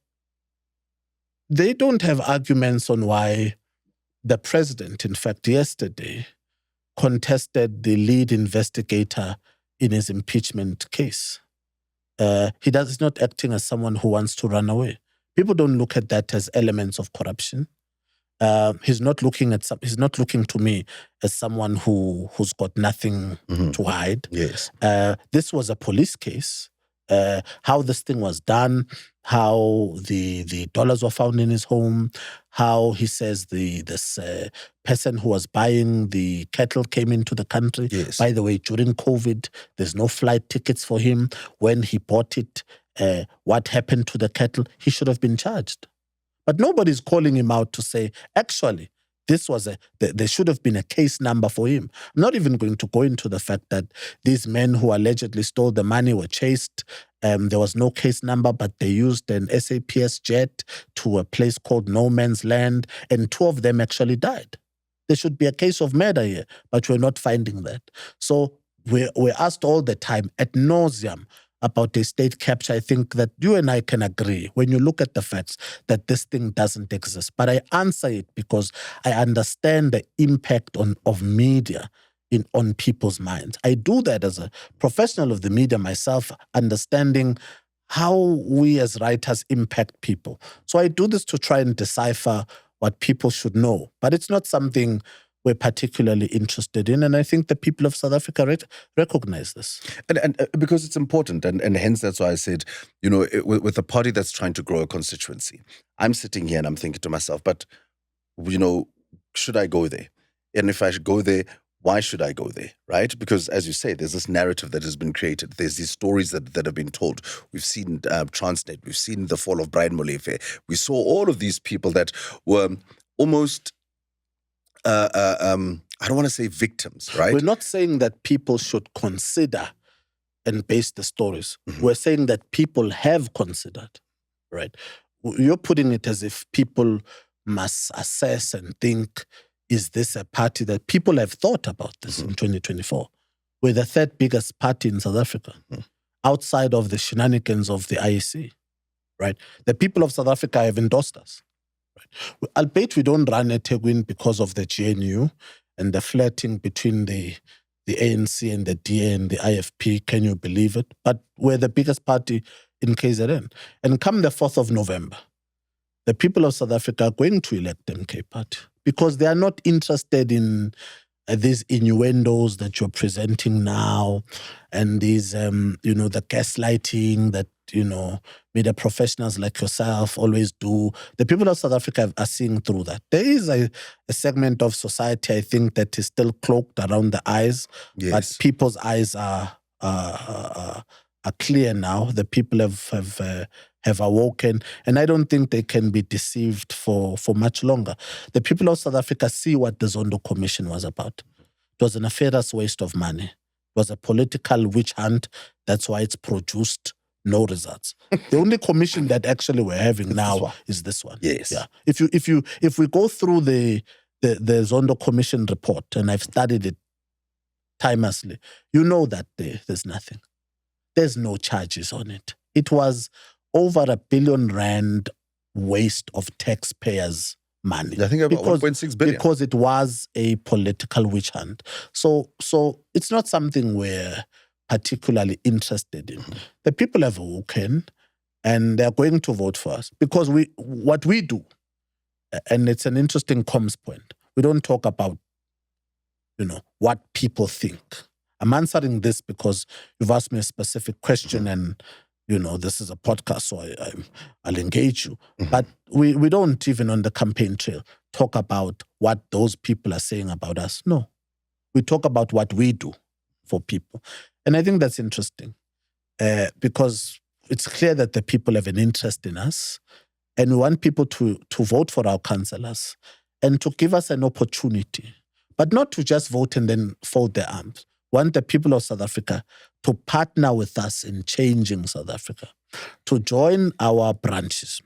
don't have arguments on why the president, in fact, yesterday, contested the lead investigator in his impeachment case. He's not acting as someone who wants to run away. People don't look at that as elements of corruption. He's not looking to me as someone who's got nothing to hide. Yes. This was a police case. How this thing was done, how the dollars were found in his home, how he says this person who was buying the cattle came into the country. Yes. By the way, during COVID, there's no flight tickets for him. When he bought it, what happened to the cattle? He should have been charged. But nobody's calling him out to say, actually, this was there should have been a case number for him. I'm not even going to go into the fact that these men who allegedly stole the money were chased. There was no case number, but they used an SAPS jet to a place called No Man's Land, and 2 of them actually died. There should be a case of murder here, but we're not finding that. So we're asked all the time, ad nauseam, about the state capture. I think that you and I can agree when you look at the facts that this thing doesn't exist. But I answer it because I understand the impact of media on people's minds. I do that as a professional of the media myself, understanding how we as writers impact people. So I do this to try and decipher what people should know. But it's not something we're particularly interested in. And I think the people of South Africa recognize this. And because it's important, and hence that's why I said, with a party that's trying to grow a constituency, I'm sitting here and I'm thinking to myself, but, should I go there? And if I should go there, why should I go there, right? Because as you say, there's this narrative that has been created. There's these stories that have been told. We've seen Transnet. We've seen the fall of Brian Molefe. We saw all of these people that were almost I don't want to say victims, right? We're not saying that people should consider and base the stories. We're saying that people have considered, right? You're putting it as if people must assess and think, is this a party that people have thought about this in 2024? We're the 3rd biggest party in South Africa, outside of the shenanigans of the IEC, right? The people of South Africa have endorsed us. Right. Albeit we don't run eThekwini because of the GNU and the flirting between the ANC and the DA and the IFP, can you believe it? But we're the biggest party in KZN. And come the 4th of November, the people of South Africa are going to elect MK party because they are not interested in these innuendos that you're presenting now and these, the gaslighting that, media professionals like yourself always do. The people of South Africa are seeing through that. There is a segment of society, I think, that is still cloaked around the eyes, but people's eyes are clear now. The people have awoken, and I don't think they can be deceived for much longer. The people of South Africa see what the Zondo Commission was about. It was a nefarious waste of money. It was a political witch hunt. That's why it's produced no results. The only commission that actually we're having now is this one. Yes. Yeah. If we go through the Zondo Commission report, and I've studied it timelessly, you know that there's nothing. There's no charges on it. It was over R1 billion waste of taxpayers' money. I think about 1.6 billion. Because it was a political witch hunt. So it's not something we're particularly interested in. The people have awoken and they're going to vote for us because what we do, and it's an interesting comms point, we don't talk about, what people think. I'm answering this because you've asked me a specific question and, this is a podcast, so I'll engage you. But we don't even on the campaign trail talk about what those people are saying about us. No. We talk about what we do for people. And I think that's interesting because it's clear that the people have an interest in us and we want people to vote for our councillors and to give us an opportunity, but not to just vote and then fold their arms. We want the people of South Africa to partner with us in changing South Africa, to join our branches,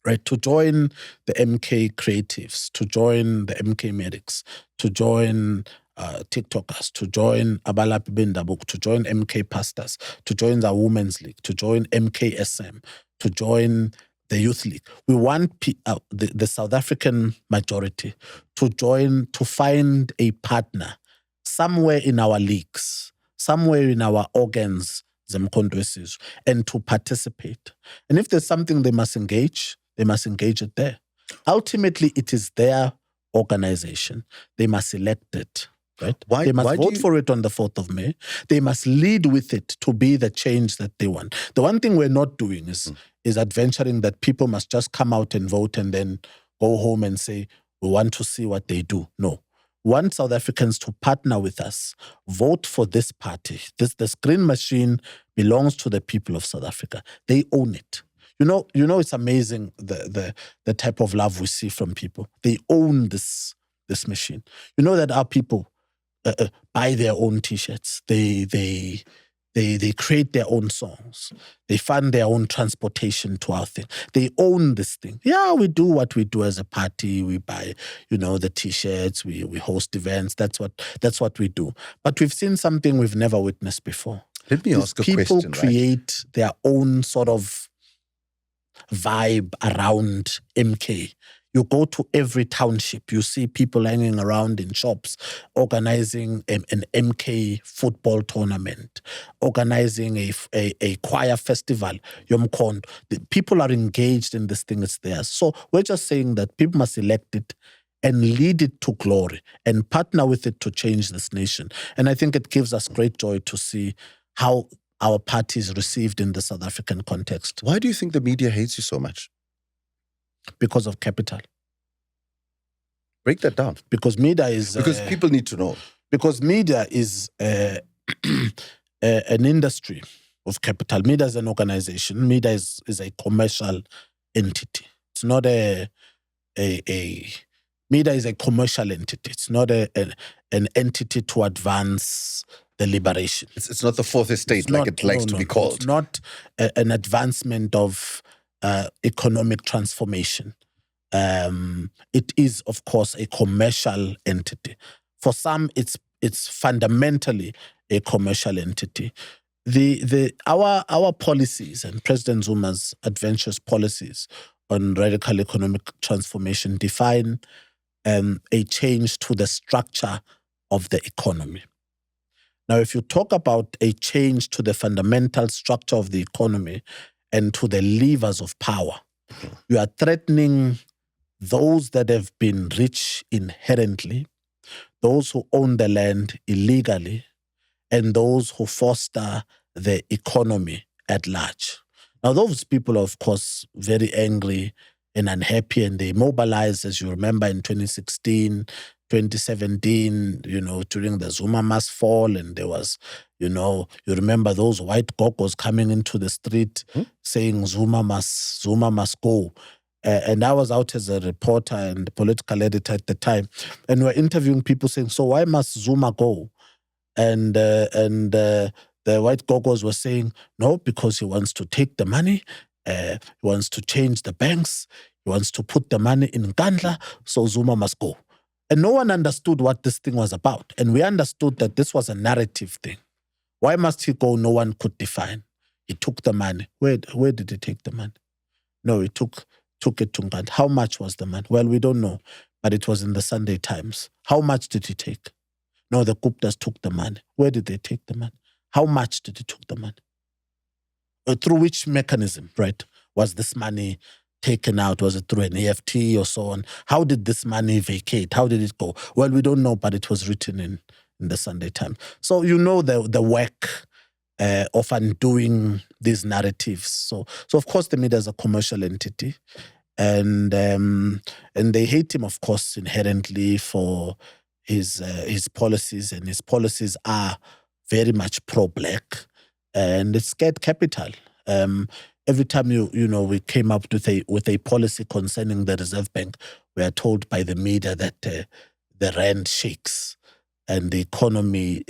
right? To join the MK creatives, to join the MK medics, to join TikTokers, to join Abalapi Bendabuk, to join MK pastors, to join the Women's League, to join MKSM, to join the Youth League. We want the South African majority to find a partner somewhere in our leagues, somewhere in our organs and to participate. And if there's something they must engage it there. Ultimately, it is their organization. They must elect it. Right? They must vote for it on the 4th of May. They must lead with it to be the change that they want. The one thing we're not doing is adventuring that people must just come out and vote and then go home and say, we want to see what they do. No. We want South Africans to partner with us, vote for this party. The screen machine belongs to the people of South Africa. They own it. You know, it's amazing the type of love we see from people. They own this machine. You know that our people buy their own T-shirts. They create their own songs. They fund their own transportation to our thing. They own this thing. Yeah, we do what we do as a party. We buy, the T-shirts. We host events. That's what we do. But we've seen something we've never witnessed before. Let me ask a question. People create their own sort of vibe around MK. You go to every township, you see people hanging around in shops, organizing an MK football tournament, organizing a choir festival, Yomkond. The people are engaged in this thing, it's theirs. So we're just saying that people must elect it and lead it to glory and partner with it to change this nation. And I think it gives us great joy to see how our party is received in the South African context. Why do you think the media hates you so much? Because of capital. Break that down. Because media is... Because people need to know. Because media is an industry of capital. Media is an organization. Media is a commercial entity. It's not media is a commercial entity. It's not an entity to advance the liberation. It's not the fourth estate it likes to be called. It's not an advancement of economic transformation. It is, of course, a commercial entity. For some, it's fundamentally a commercial entity. Our policies and President Zuma's adventurous policies on radical economic transformation define a change to the structure of the economy. Now, if you talk about a change to the fundamental structure of the economy and to the levers of power, you are threatening those that have been rich inherently, those who own the land illegally, and those who foster the economy at large. Now, those people are, of course, very angry and unhappy, and they mobilized, as you remember, in 2016, 2017, during the Zuma mass fall, and there was, you remember those white gogos coming into the street saying Zuma must go. And I was out as a reporter and political editor at the time, and we're interviewing people saying, so why must Zuma go? And the white gogos were saying, no, because he wants to take the money, he wants to change the banks, he wants to put the money in Nkandla, so Zuma must go. And no one understood what this thing was about. And we understood that this was a narrative thing. Why must he go? No one could define. He took the money. Where did he take the money? No, he took it to Nkandla. How much was the money? Well, we don't know, but it was in the Sunday Times. How much did he take? No, the Guptas took the money. Where did they take the money? How much did he took the money? Through which mechanism, right, was this money taken out? Was it through an EFT or so on? How did this money vacate? How did it go? Well, we don't know, but it was written in the Sunday Times. So the work of undoing these narratives. So of course the media is a commercial entity, and they hate him, of course, inherently for his policies, and his policies are very much pro-black, and it's scared capital. Every time we came up with a policy concerning the Reserve Bank, we are told by the media that the rand shakes and the economy,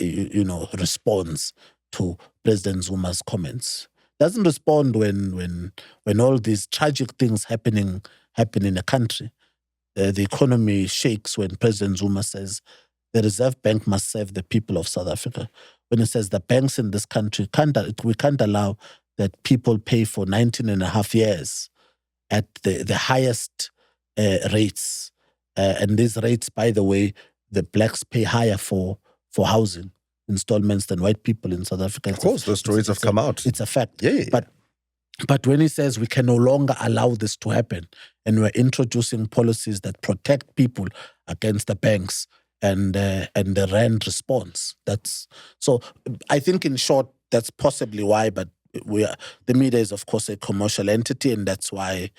responds to President Zuma's comments. Doesn't respond when all these tragic things happen in a country. The economy shakes when President Zuma says the Reserve Bank must serve the people of South Africa. When he says the banks in this country, we can't allow that people pay for 19 and a half years at the highest rates. And these rates, by the way, the blacks pay higher for housing. installments than white people in South Africa. Of course, those stories have come out. It's a fact. Yeah. But when he says we can no longer allow this to happen, and we're introducing policies that protect people against the banks and the rand response, so I think in short, that's possibly why. But the media is of course a commercial entity, and that's why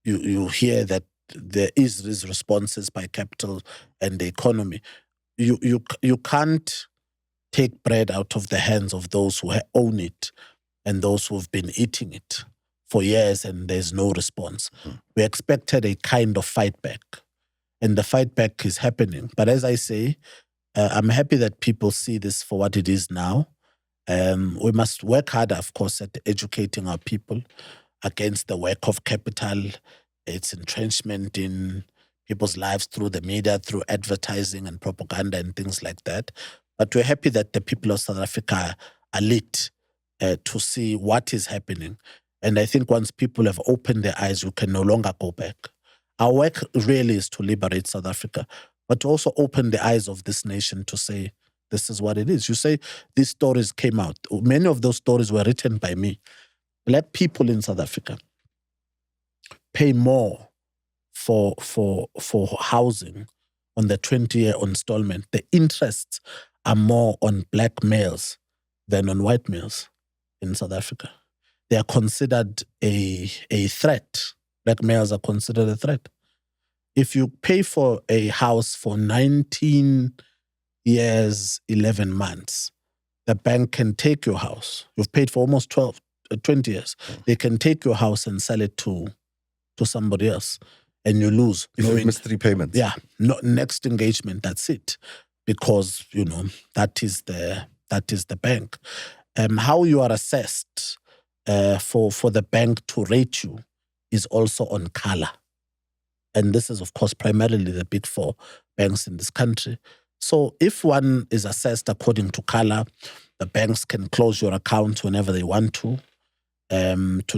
you hear that there is these responses by capital and the economy. You can't take bread out of the hands of those who own it and those who've been eating it for years, and there's no response. We expected a kind of fight back, and the fight back is happening. But as I say, I'm happy that people see this for what it is now. We must work harder, of course, at educating our people against the work of capital, its entrenchment in people's lives through the media, through advertising and propaganda and things like that. But we're happy that the people of South Africa are lit to see what is happening. And I think once people have opened their eyes, we can no longer go back. Our work really is to liberate South Africa, but to also open the eyes of this nation to say, this is what it is. You say these stories came out. Many of those stories were written by me. Black people in South Africa pay more for housing on the 20-year installment. The interests are more on black males than on white males in South Africa. They are considered a threat. Black males are considered a threat. If you pay for a house for 19 years, 11 months, the bank can take your house. You've paid for almost 20 years. They can take your house and sell it to somebody else, and you lose. If you miss 3 payments. Yeah, next engagement, that's it. Because, that is the bank. How you are assessed for the bank to rate you is also on color. And this is, of course, primarily the big 4 banks in this country. So if one is assessed according to color, the banks can close your account whenever they want to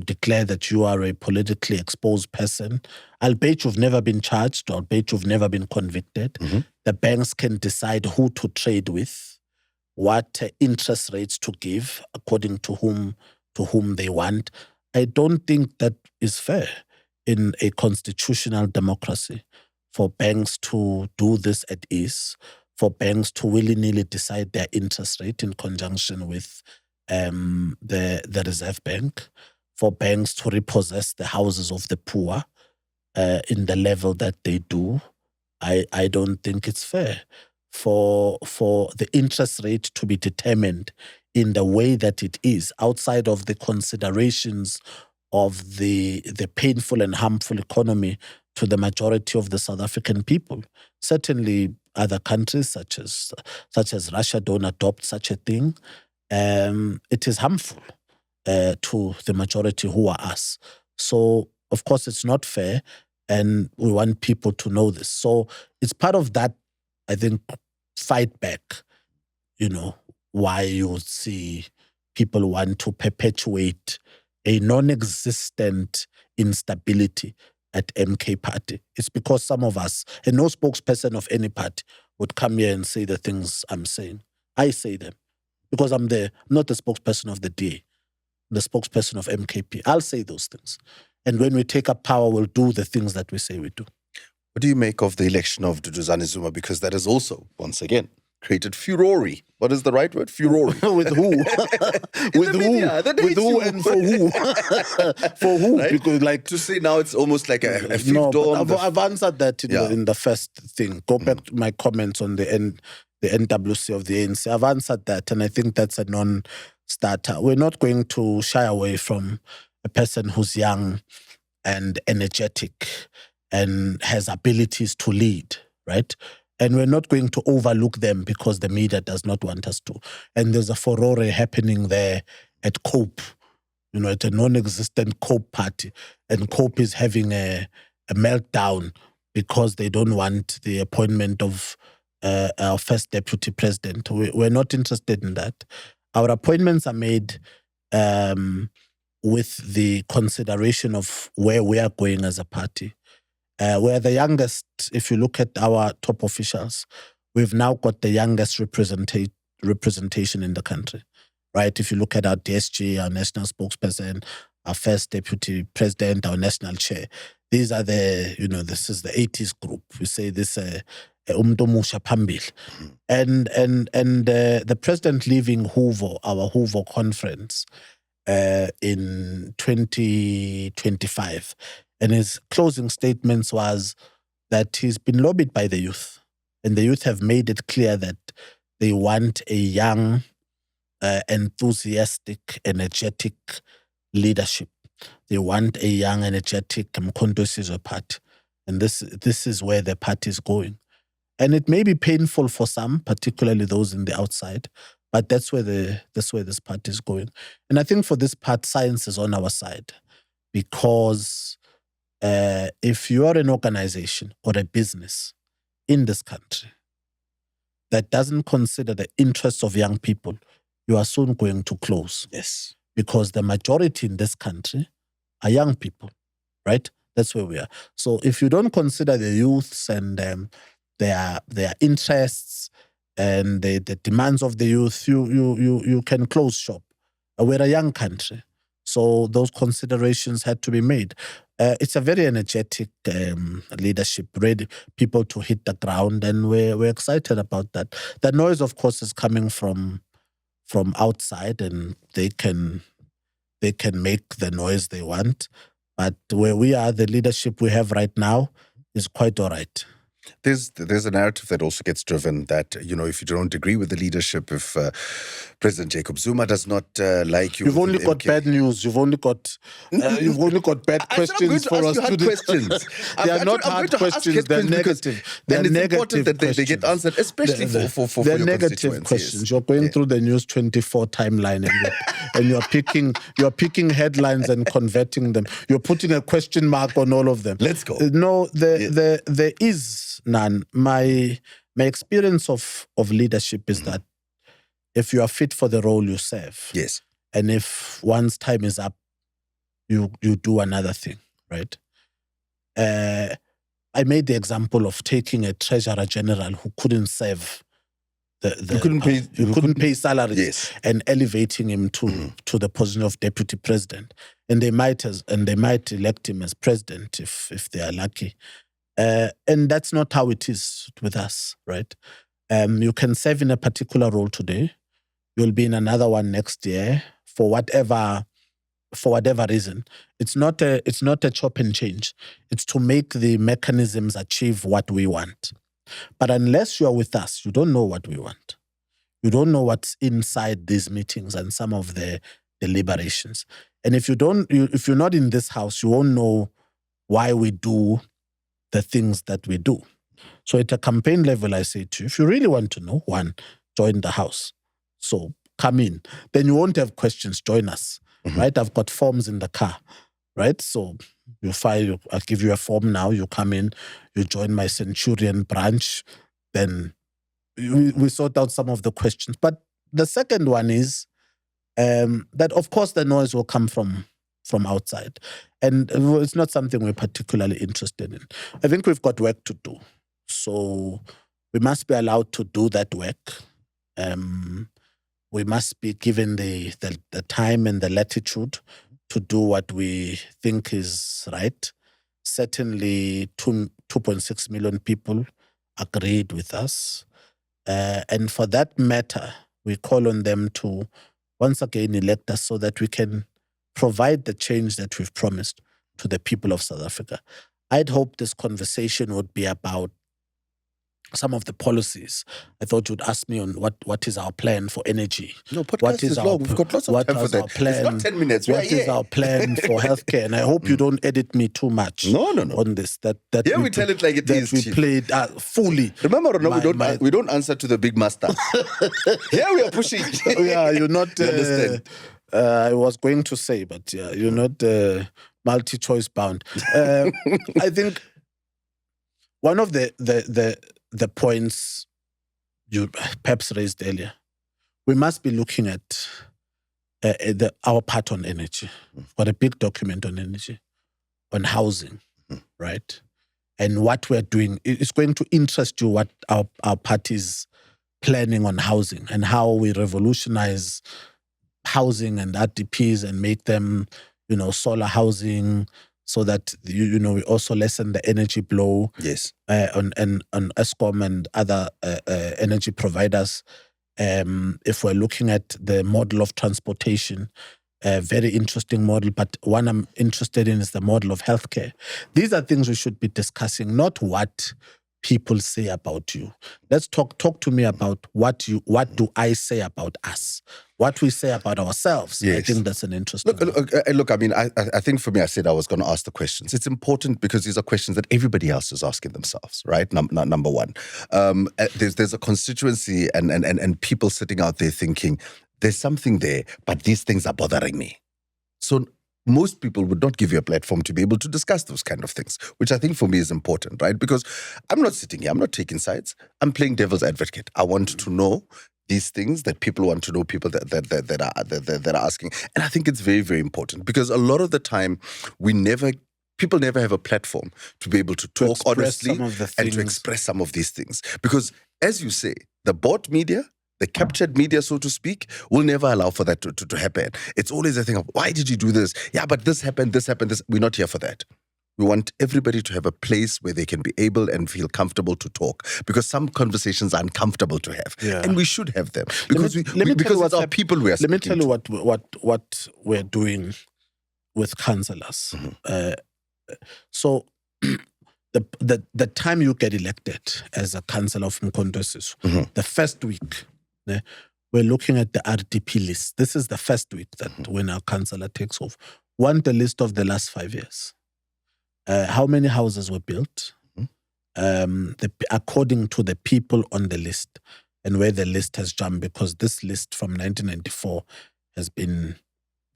declare that you are a politically exposed person. I'll bet you've never been charged, or I'll bet you've never been convicted. The banks can decide who to trade with, what interest rates to give according to whom they want. I don't think that is fair in a constitutional democracy for banks to do this at ease, for banks to willy-nilly decide their interest rate in conjunction with the Reserve Bank, for banks to repossess the houses of the poor in the level that they do. I don't think it's fair for the interest rate to be determined in the way that it is, outside of the considerations of the painful and harmful economy to the majority of the South African people. Certainly other countries such as Russia don't adopt such a thing. It is harmful to the majority who are us. So, of course, it's not fair, and we want people to know this. So it's part of that, I think, fight back, why you would see people want to perpetuate a non-existent instability at MK party. It's because some of us, and no spokesperson of any party would come here and say the things I'm saying. I say them because I'm not the spokesperson of the DA, the spokesperson of MKP. I'll say those things. And when we take up power, we'll do the things that we say we do. What do you make of the election of Duduzane Zuma? Because that has also, once again, created furore. What is the right word? Furore. With who? With who? With who and for who? For who? Right? Because to say now it's almost like a fifth no, dawn. I've answered that in the first thing. Go back to my comments on the NWC of the ANC. I've answered that, and I think that's a non-starter. We're not going to shy away from a person who's young and energetic and has abilities to lead, right? And we're not going to overlook them because the media does not want us to. And there's a furore happening there at COPE, at a non-existent COPE party. And COPE is having a meltdown because they don't want the appointment of our first deputy president. We're not interested in that. Our appointments are made with the consideration of where we are going as a party. We're the youngest. If you look at our top officials, we've now got the youngest representation representation in the country, right? If you look at our DSG, our national spokesperson, our first deputy president, our national chair, these are this is the 80s group. We say this umntu omusha phambili. And the president leaving Hoover, our Hoover conference in 2025, and his closing statements was that he's been lobbied by the youth, and the youth have made it clear that they want a young, enthusiastic, energetic leadership. They want a young, energetic Mkhonto Sizwe party, and this is where the party is going. And it may be painful for some, particularly those in the outside, but that's where this party is going. And I think for this part, science is on our side, because if you are an organization or a business in this country that doesn't consider the interests of young people, you are soon going to close. Yes. Because the majority in this country are young people, right? That's where we are. So if you don't consider the youths and their interests and the demands of the youth, you can close shop. We're a young country, so those considerations had to be made. It's a very energetic leadership, ready people to hit the ground, and we're excited about that. The noise, of course, is coming from outside, and they can make the noise they want. But where we are, the leadership we have right now is quite all right. There's a narrative that also gets driven that, if you don't agree with the leadership, if President Jacob Zuma does not like you, you've only got bad news. You've only got bad questions for us to discuss. They are not hard questions. They're negative. They're negative that they get answered, especially for they're your negative questions. Yes. You're going through the News 24 timeline, and you're picking headlines and converting them. You're putting a question mark on all of them. Let's go. No, there is none. My experience of leadership is that if you are fit for the role you serve, yes, and if one's time is up, you do another thing, right? I made the example of taking a treasurer general who couldn't serve who couldn't pay salaries, yes, and elevating him to the position of deputy president, and they might elect him as president if they are lucky. And that's not how it is with us, right? You can serve in a particular role today. You'll be in another one next year for whatever reason. It's not a chop and change. It's to make the mechanisms achieve what we want. But unless you are with us, you don't know what we want. You don't know what's inside these meetings and some of the deliberations. And if you're not in this house, you won't know why we do the things that we do. So at a campaign level, I say to you, if you really want to know, one, join the house. So come in. Then you won't have questions, join us, right? I've got forms in the car, right? So I'll give you a form now, you come in, you join my Centurion branch, then we sort out some of the questions. But the second one is that, of course, the noise will come from outside. And it's not something we're particularly interested in. I think we've got work to do. So we must be allowed to do that work. We must be given the time and the latitude to do what we think is right. Certainly 2.6 million people agreed with us. And for that matter, we call on them to once again elect us so that we can provide the change that we've promised to the people of South Africa. I'd hoped this conversation would be about some of the policies. I thought you'd ask me on what is our plan for energy. No, podcast is long. We've got lots of time for that. It's not 10 minutes. What is our plan for healthcare? And I hope you don't edit me too much. No. On this. We tell it like it is. We played fully. Remember, we don't answer to the big master. Here we are pushing. Yeah, you're not. You understand? I was going to say, but yeah, you're not multi-choice bound. I think one of the points you perhaps raised earlier, we must be looking at our part on energy. We've got a big document on energy, on housing, right? And what we're doing, it's going to interest you what our party's planning on housing and how we revolutionize housing and RDPs and make them, solar housing, so that we also lessen the energy blow. Yes. On Eskom and other energy providers. If we're looking at the model of transportation, a very interesting model, but one I'm interested in is the model of healthcare. These are things we should be discussing, not what people say about you. Let's talk to me about what do I say about us, what we say about ourselves. Yes. I think that's an interesting Look, I mean, I think for me, I said I was going to ask the questions. It's important because these are questions that everybody else is asking themselves, right? Number one. There's a constituency and people sitting out there thinking, there's something there, but these things are bothering me. So most people would not give you a platform to be able to discuss those kind of things, which I think for me is important, right? Because I'm not sitting here, I'm not taking sides. I'm playing devil's advocate. I want to know these things that people want to know, people that are asking. And I think it's very, very important because a lot of the time people never have a platform to be able to talk honestly and to express some of these things. Because as you say, the bought media, the captured media, so to speak, will never allow for that to happen. It's always a thing of, why did you do this? Yeah, but this happened. We're not here for that. We want everybody to have a place where they can be able and feel comfortable to talk, because some conversations are uncomfortable to have, and we should have them because it's our people we are speaking. Let me tell you what we're doing with councillors. So the time you get elected as a councillor of Umkhonto weSizwe, the first week, we're looking at the RDP list. This is the first week that when our councillor takes off, want the list of the last 5 years. How many houses were built, according to the people on the list, and where the list has jumped, because this list from 1994 has been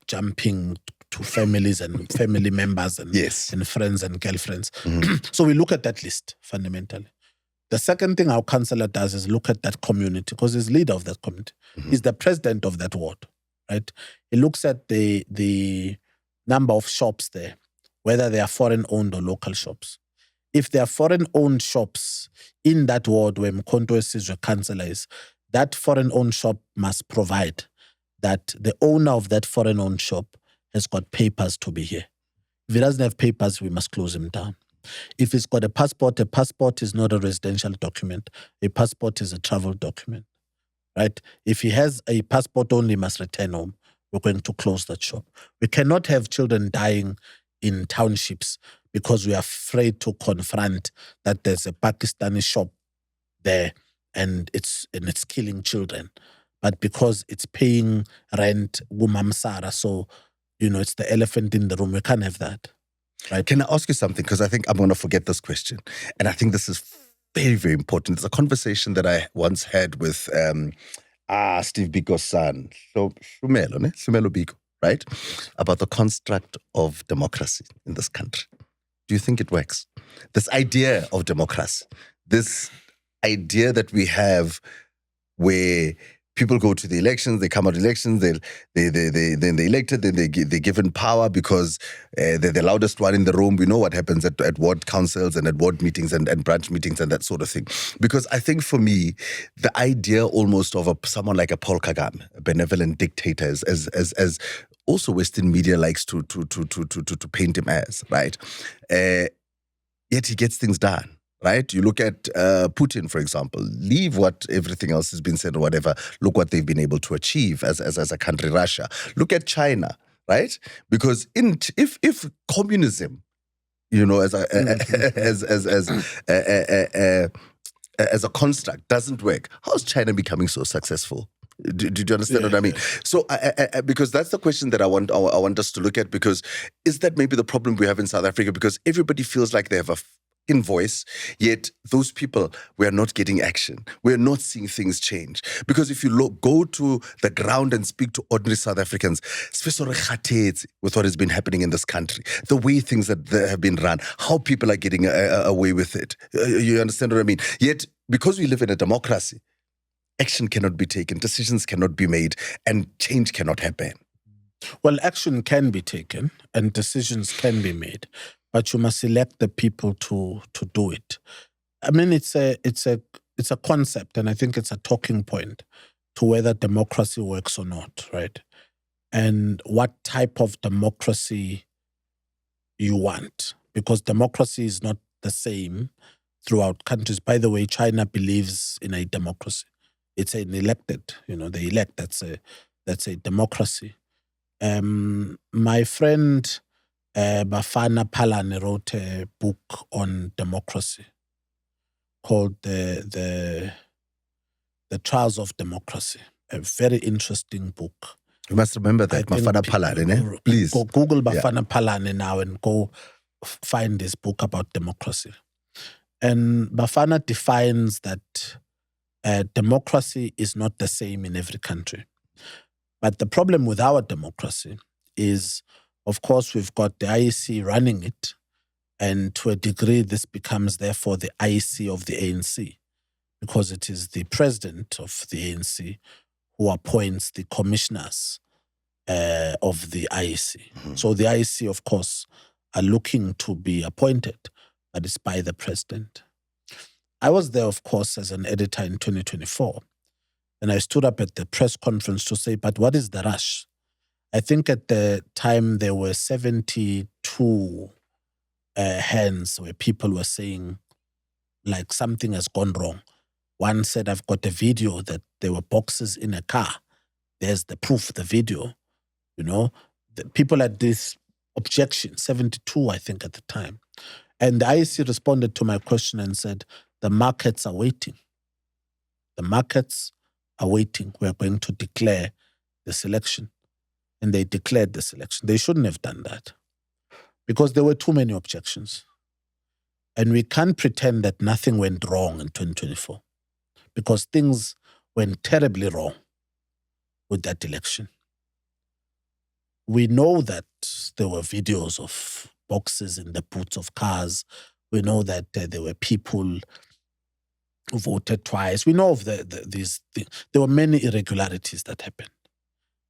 jumping to families and family members and friends and girlfriends. So we look at that list fundamentally. The second thing our councillor does is look at that community, because he's leader of that community. He's the president of that ward, right? He looks at the number of shops there, whether they are foreign-owned or local shops. If they are foreign-owned shops in that ward where Umkhonto weSizwe councillor is, that foreign-owned shop must provide that the owner of that foreign-owned shop has got papers to be here. If he doesn't have papers, we must close him down. If he's got a passport is not a residential document. A passport is a travel document, right? If he has a passport only, he must return home. We're going to close that shop. We cannot have children dying in townships because we are afraid to confront that there's a Pakistani shop there and it's killing children. But because it's paying rent, Gumamsara, so, it's the elephant in the room. We can't have that. Right. Can I ask you something? Because I think I'm going to forget this question. And I think this is very, very important. It's a conversation that I once had with Steve Biko's son, Sumelo Biko, right? About the construct of democracy in this country. Do you think it works? This idea of democracy, this idea that we have where people go to the elections, they come out elections, then they elected, then they're given power because they're the loudest one in the room. We know what happens at ward councils and at ward meetings and branch meetings and that sort of thing. Because I think for me, the idea almost of someone like a Paul Kagame, a benevolent dictator, as also Western media likes to paint him as, right? Yet he gets things done. Right? You look at Putin, for example, leave what everything else has been said or whatever, look what they've been able to achieve as a country, Russia. Look at China, right? Because if communism, as a construct doesn't work, how's China becoming so successful? Do you understand what I mean? So, because that's the question that I want us to look at, because is that maybe the problem we have in South Africa? Because everybody feels like they have a in voice, yet those people, we are not getting action. We are not seeing things change. Because if you go to the ground and speak to ordinary South Africans, with what has been happening in this country, the way things that have been run, how people are getting away with it. You understand what I mean? Yet, because we live in a democracy, action cannot be taken, decisions cannot be made, and change cannot happen. Well, action can be taken and decisions can be made, but you must elect the people to do it. I mean, it's a it's a concept, and I think it's a talking point to whether democracy works or not, right? And what type of democracy you want, because democracy is not the same throughout countries. By the way, China believes in a democracy. It's an elected, they elect. That's a democracy. My friend Bafana Palane wrote a book on democracy called the Trials of Democracy. A very interesting book. You must remember that, Bafana Palane, please. Go Google Bafana Palane now and go find this book about democracy. And Bafana defines that democracy is not the same in every country. But the problem with our democracy is, of course, we've got the IEC running it, and to a degree, this becomes therefore the IEC of the ANC, because it is the president of the ANC who appoints the commissioners of the IEC. Mm-hmm. So the IEC, of course, are looking to be appointed, but it's by the president. I was there, of course, as an editor in 2024, and I stood up at the press conference to say, but what is the rush? I think at the time there were 72 hands where people were saying, like, something has gone wrong. One said, I've got a video that there were boxes in a car. There's the proof, the video. The people had this objection, 72, I think, at the time. And the IEC responded to my question and said, the markets are waiting. The markets are waiting. We're going to declare the selection. And they declared the selection. They shouldn't have done that because there were too many objections. And we can't pretend that nothing went wrong in 2024 because things went terribly wrong with that election. We know that there were videos of boxes in the boots of cars. We know that there were people who voted twice. We know of these things. There were many irregularities that happened.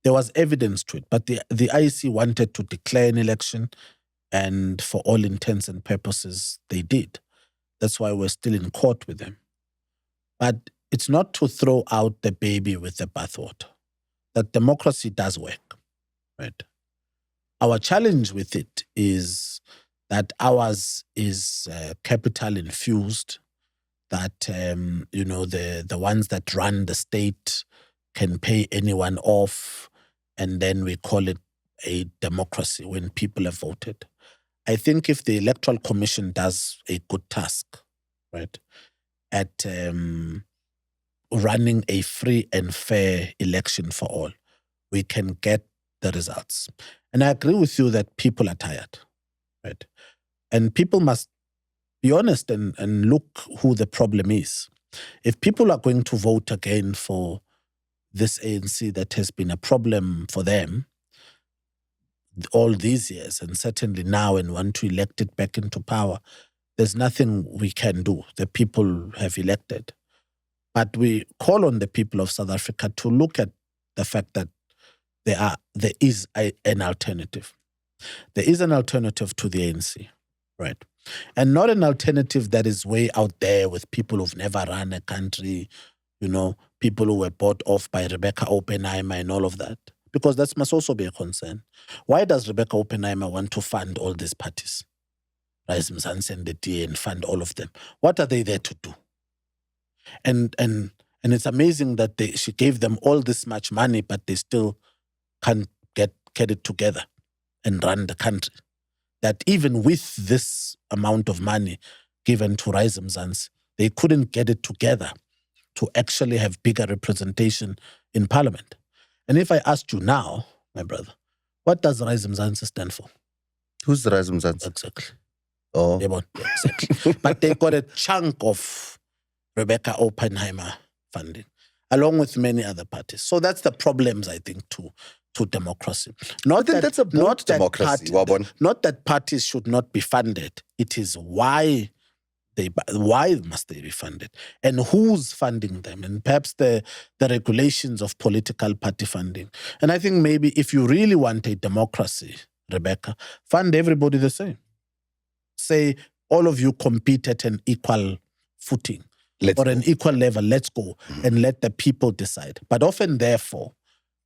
There was evidence to it, but the IEC wanted to declare an election, and for all intents and purposes, they did. That's why we're still in court with them. But it's not to throw out the baby with the bathwater. That democracy does work, right? Our challenge with it is that ours is capital infused, that, the ones that run the state can pay anyone off, and then we call it a democracy when people have voted. I think if the Electoral Commission does a good task, right, at running a free and fair election for all, we can get the results. And I agree with you that people are tired, right? And people must be honest and look who the problem is. If people are going to vote again for this ANC that has been a problem for them all these years, and certainly now, and want to elect it back into power, there's nothing we can do. The people have elected. But we call on the people of South Africa to look at the fact that there is an alternative. There is an alternative to the ANC, right? And not an alternative that is way out there with people who've never run a country, people who were bought off by Rebecca Oppenheimer and all of that. Because that must also be a concern. Why does Rebecca Oppenheimer want to fund all these parties? Rise Mzansi and the DA, and fund all of them. What are they there to do? And it's amazing that she gave them all this much money, but they still can't get it together and run the country. That even with this amount of money given to Rise Mzansi, they couldn't get it together to actually have bigger representation in parliament. And if I asked you now, my brother, what does Rise Mzansi stand for? Who's the Rise Mzansi? Exactly. Oh. Yeah, exactly. But they got a chunk of Rebecca Oppenheimer funding, along with many other parties. So that's the problems, I think, to democracy. Not that that's a broad democracy, Wabon. Not that parties should not be funded. It is why must they be funded, and who's funding them, and perhaps the regulations of political party funding. And I think maybe if you really want a democracy, Rebecca, fund everybody the same. Say all of you compete at an equal footing. or an equal level, let's go and let the people decide. But often, therefore,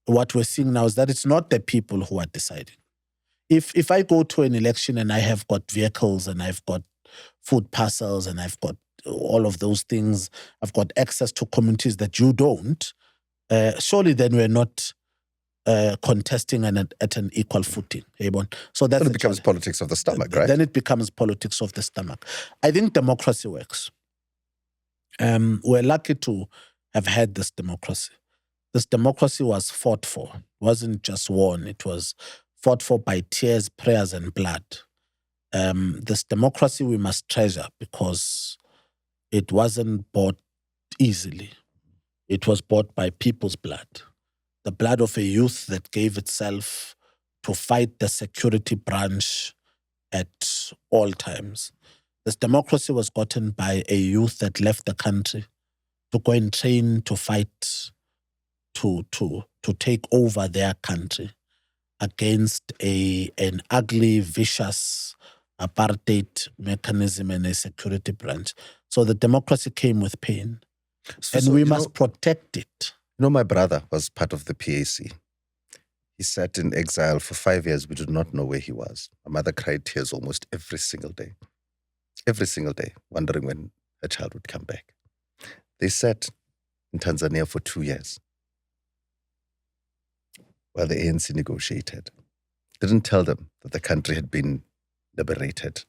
what we're seeing now is that it's not the people who are deciding. If I go to an election and I have got vehicles and I've got food parcels and I've got all of those things, I've got access to communities that you don't, surely then we're not contesting at an equal footing. So that's then it becomes politics of the stomach, right? Then it becomes politics of the stomach. I think democracy works. We're lucky to have had this democracy. This democracy was fought for. It wasn't just won. It was fought for by tears, prayers, and blood. This democracy we must treasure because it wasn't bought easily. It was bought by people's blood. The blood of a youth that gave itself to fight the security branch at all times. This democracy was gotten by a youth that left the country to go and train to fight, to take over their country against an ugly, vicious apartheid mechanism and a security branch. So the democracy came with pain. And we must protect it. My brother was part of the PAC. He sat in exile for 5 years. We did not know where he was. My mother cried tears almost every single day, wondering when her child would come back. They sat in Tanzania for 2 years while the ANC negotiated. Didn't tell them that the country had been liberated.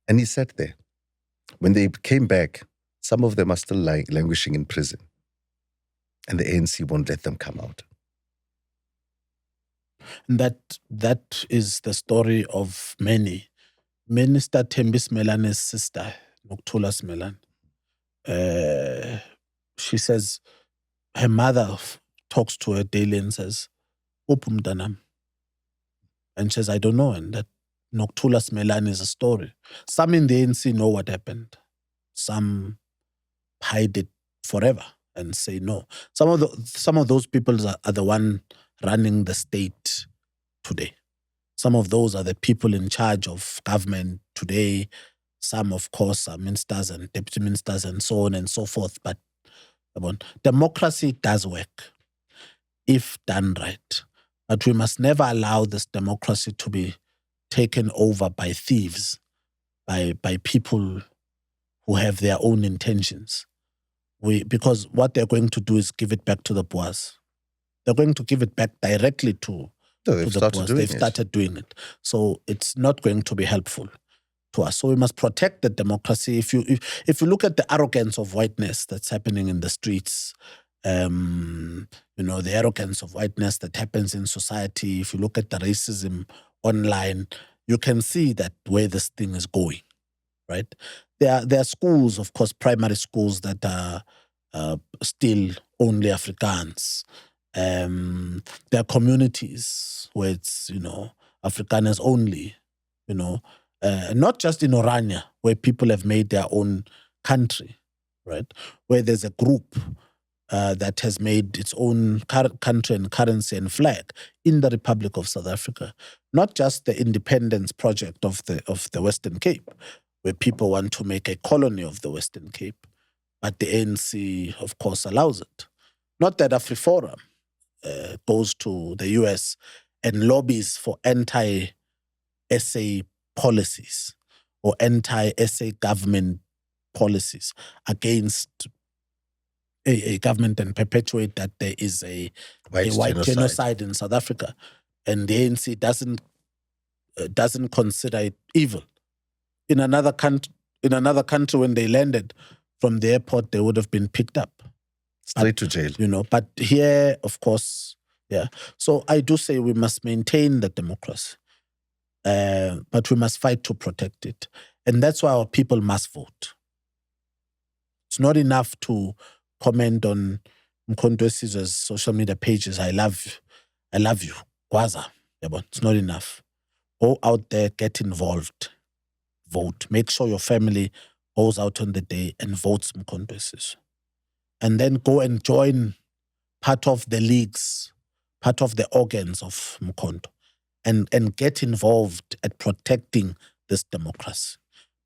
And he sat there. When they came back, some of them are still languishing in prison. And the ANC won't let them come out. And that is the story of many. Minister Thembis Melane's sister, Nokuthula Smelane, she says her mother talks to her daily and says, "Uphi mntanam?" And she says, "I don't know." And that Nokuthula Smelane is a story. Some in the ANC know what happened. Some hide it forever and say no. Some of those people are the one running the state today. Some of those are the people in charge of government today. Some, of course, are ministers and deputy ministers and so on and so forth. But democracy does work if done right. But we must never allow this democracy to be taken over by thieves, by people who have their own intentions. Because what they're going to do is give it back to the boys. They're going to give it back directly to the boys. They've started doing it. So it's not going to be helpful to us. So we must protect the democracy. If you look at the arrogance of whiteness that's happening in the streets, the arrogance of whiteness that happens in society, if you look at the racism online, you can see that where this thing is going, right? There are schools, of course, primary schools that are still only Afrikaans. There are communities where it's, Afrikaners only, not just in Orania, where people have made their own country, right? Where there's a group that has made its own country and currency and flag in the Republic of South Africa. Not just the independence project of the Western Cape, where people want to make a colony of the Western Cape, but the ANC, of course, allows it. Not that AfriForum goes to the US and lobbies for anti-SA policies or anti-SA government policies against a government and perpetuate that there is a white genocide in South Africa. And the ANC doesn't consider it evil. In another country, when they landed from the airport, they would have been picked up. Straight to jail. But here, of course, yeah. So I do say we must maintain the democracy, but we must fight to protect it. And that's why our people must vote. It's not enough to comment on Mkhonto Sizwe's social media pages. I love you. Gwaza. It's not enough. Go out there, get involved. Vote. Make sure your family goes out on the day and votes Mkhonto Sizwe. And then go and join part of the leagues, part of the organs of Mkhonto, and get involved at protecting this democracy.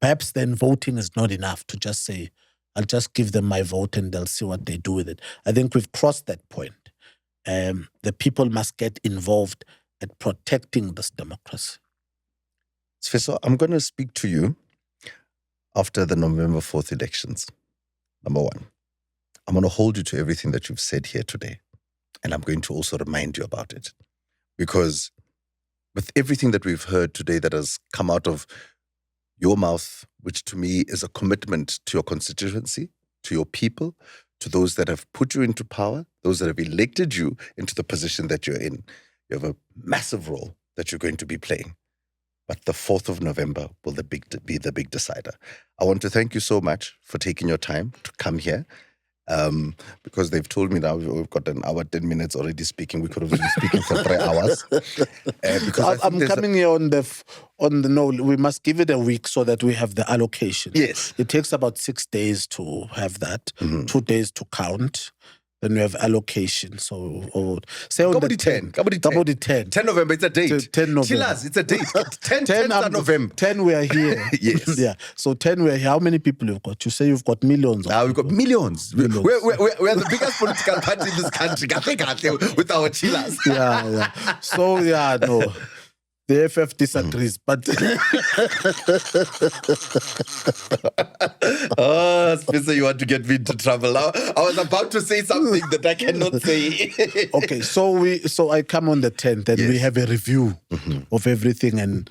perhaps then voting is not enough to just say, I'll just give them my vote and they'll see what they do with it. I think we've crossed that point. The people must get involved at protecting this democracy. Sifiso, I'm going to speak to you after the November 4th elections. Number one, I'm going to hold you to everything that you've said here today. And I'm going to also remind you about it. Because with everything that we've heard today that has come out of your mouth, which to me is a commitment to your constituency, to your people, to those that have put you into power, those that have elected you into the position that you're in, you have a massive role that you're going to be playing. But the 4th of November will be the big decider. I want to thank you so much for taking your time to come here. Because they've told me now we've got an hour, 10 minutes already speaking. We could have been speaking for 3 hours. Because I'm coming here on the no, we must give it a week so that we have the allocation. Yes. It takes about 6 days to have that, 2 days to count. Then we have allocation. So, say on the 10. 10 November, it's a date. 10 November. Chillers, it's a date. 10 November. 10 we are here. Yes. Yeah. So 10 we are here. How many people you've got? You say you've got millions. We've got millions. We're the biggest political party in this country. With our chillers. Yeah. So, no. The FF disagrees, but Spencer, you want to get me into trouble now? I was about to say something that I cannot say. Okay, so I come on the 10th and we have a review of everything and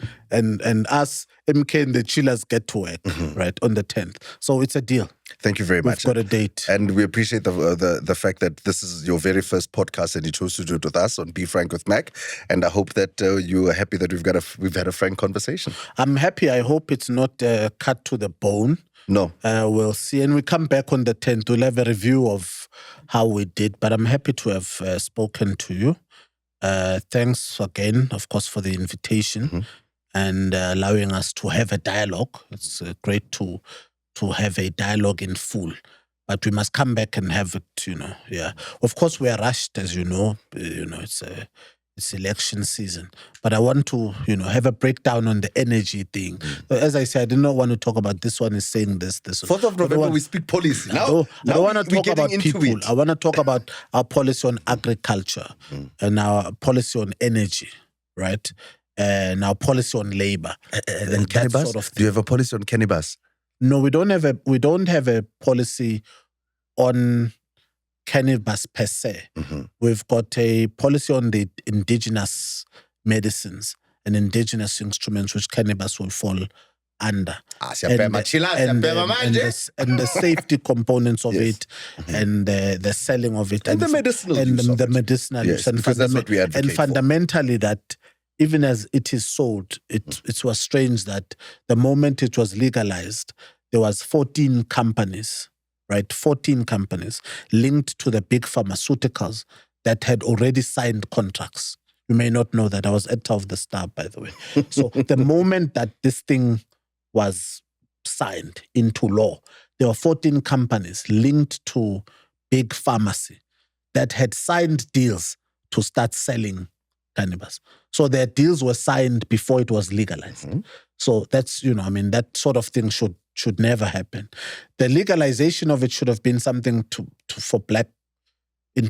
us, MK and the chillers get to work, right, on the 10th. So it's a deal. Thank you very much. We've got a date. And we appreciate the fact that this is your very first podcast and you chose to do it with us on Be Frank with Mac. And I hope that you are happy that we've had a frank conversation. I'm happy. I hope it's not cut to the bone. No. We'll see. And we come back on the 10th. We'll have a review of how we did. But I'm happy to have spoken to you. Thanks again, of course, for the invitation and allowing us to have a dialogue. It's great to have a dialogue in full. But we must come back and have it, Of course, we are rushed, as you know. It's election season. But I want to, have a breakdown on the energy thing. As I said, I did not want to talk about this one is saying this. 4th of November, we speak policy. I don't want to talk about people. I want to talk about our policy on agriculture and our policy on energy, right? And our policy on labor. And cannabis? Sort of thing. Do you have a policy on cannabis? No, we don't have a policy on cannabis per se. We've got a policy on the indigenous medicines and indigenous instruments which cannabis will fall under. And the safety components of it and the selling of it. And the medicinal use. And the medicinal use. Yes, because that's what we advocate and fundamentally that even as it is sold, it was strange that the moment it was legalized, there was 14 companies, right? 14 companies linked to the big pharmaceuticals that had already signed contracts. You may not know that. I was editor of the Star, by the way. So the moment that this thing was signed into law, there were 14 companies linked to big pharmacy that had signed deals to start selling cannabis. So their deals were signed before it was legalized. So that's, that sort of thing should never happen. The legalization of it should have been something for black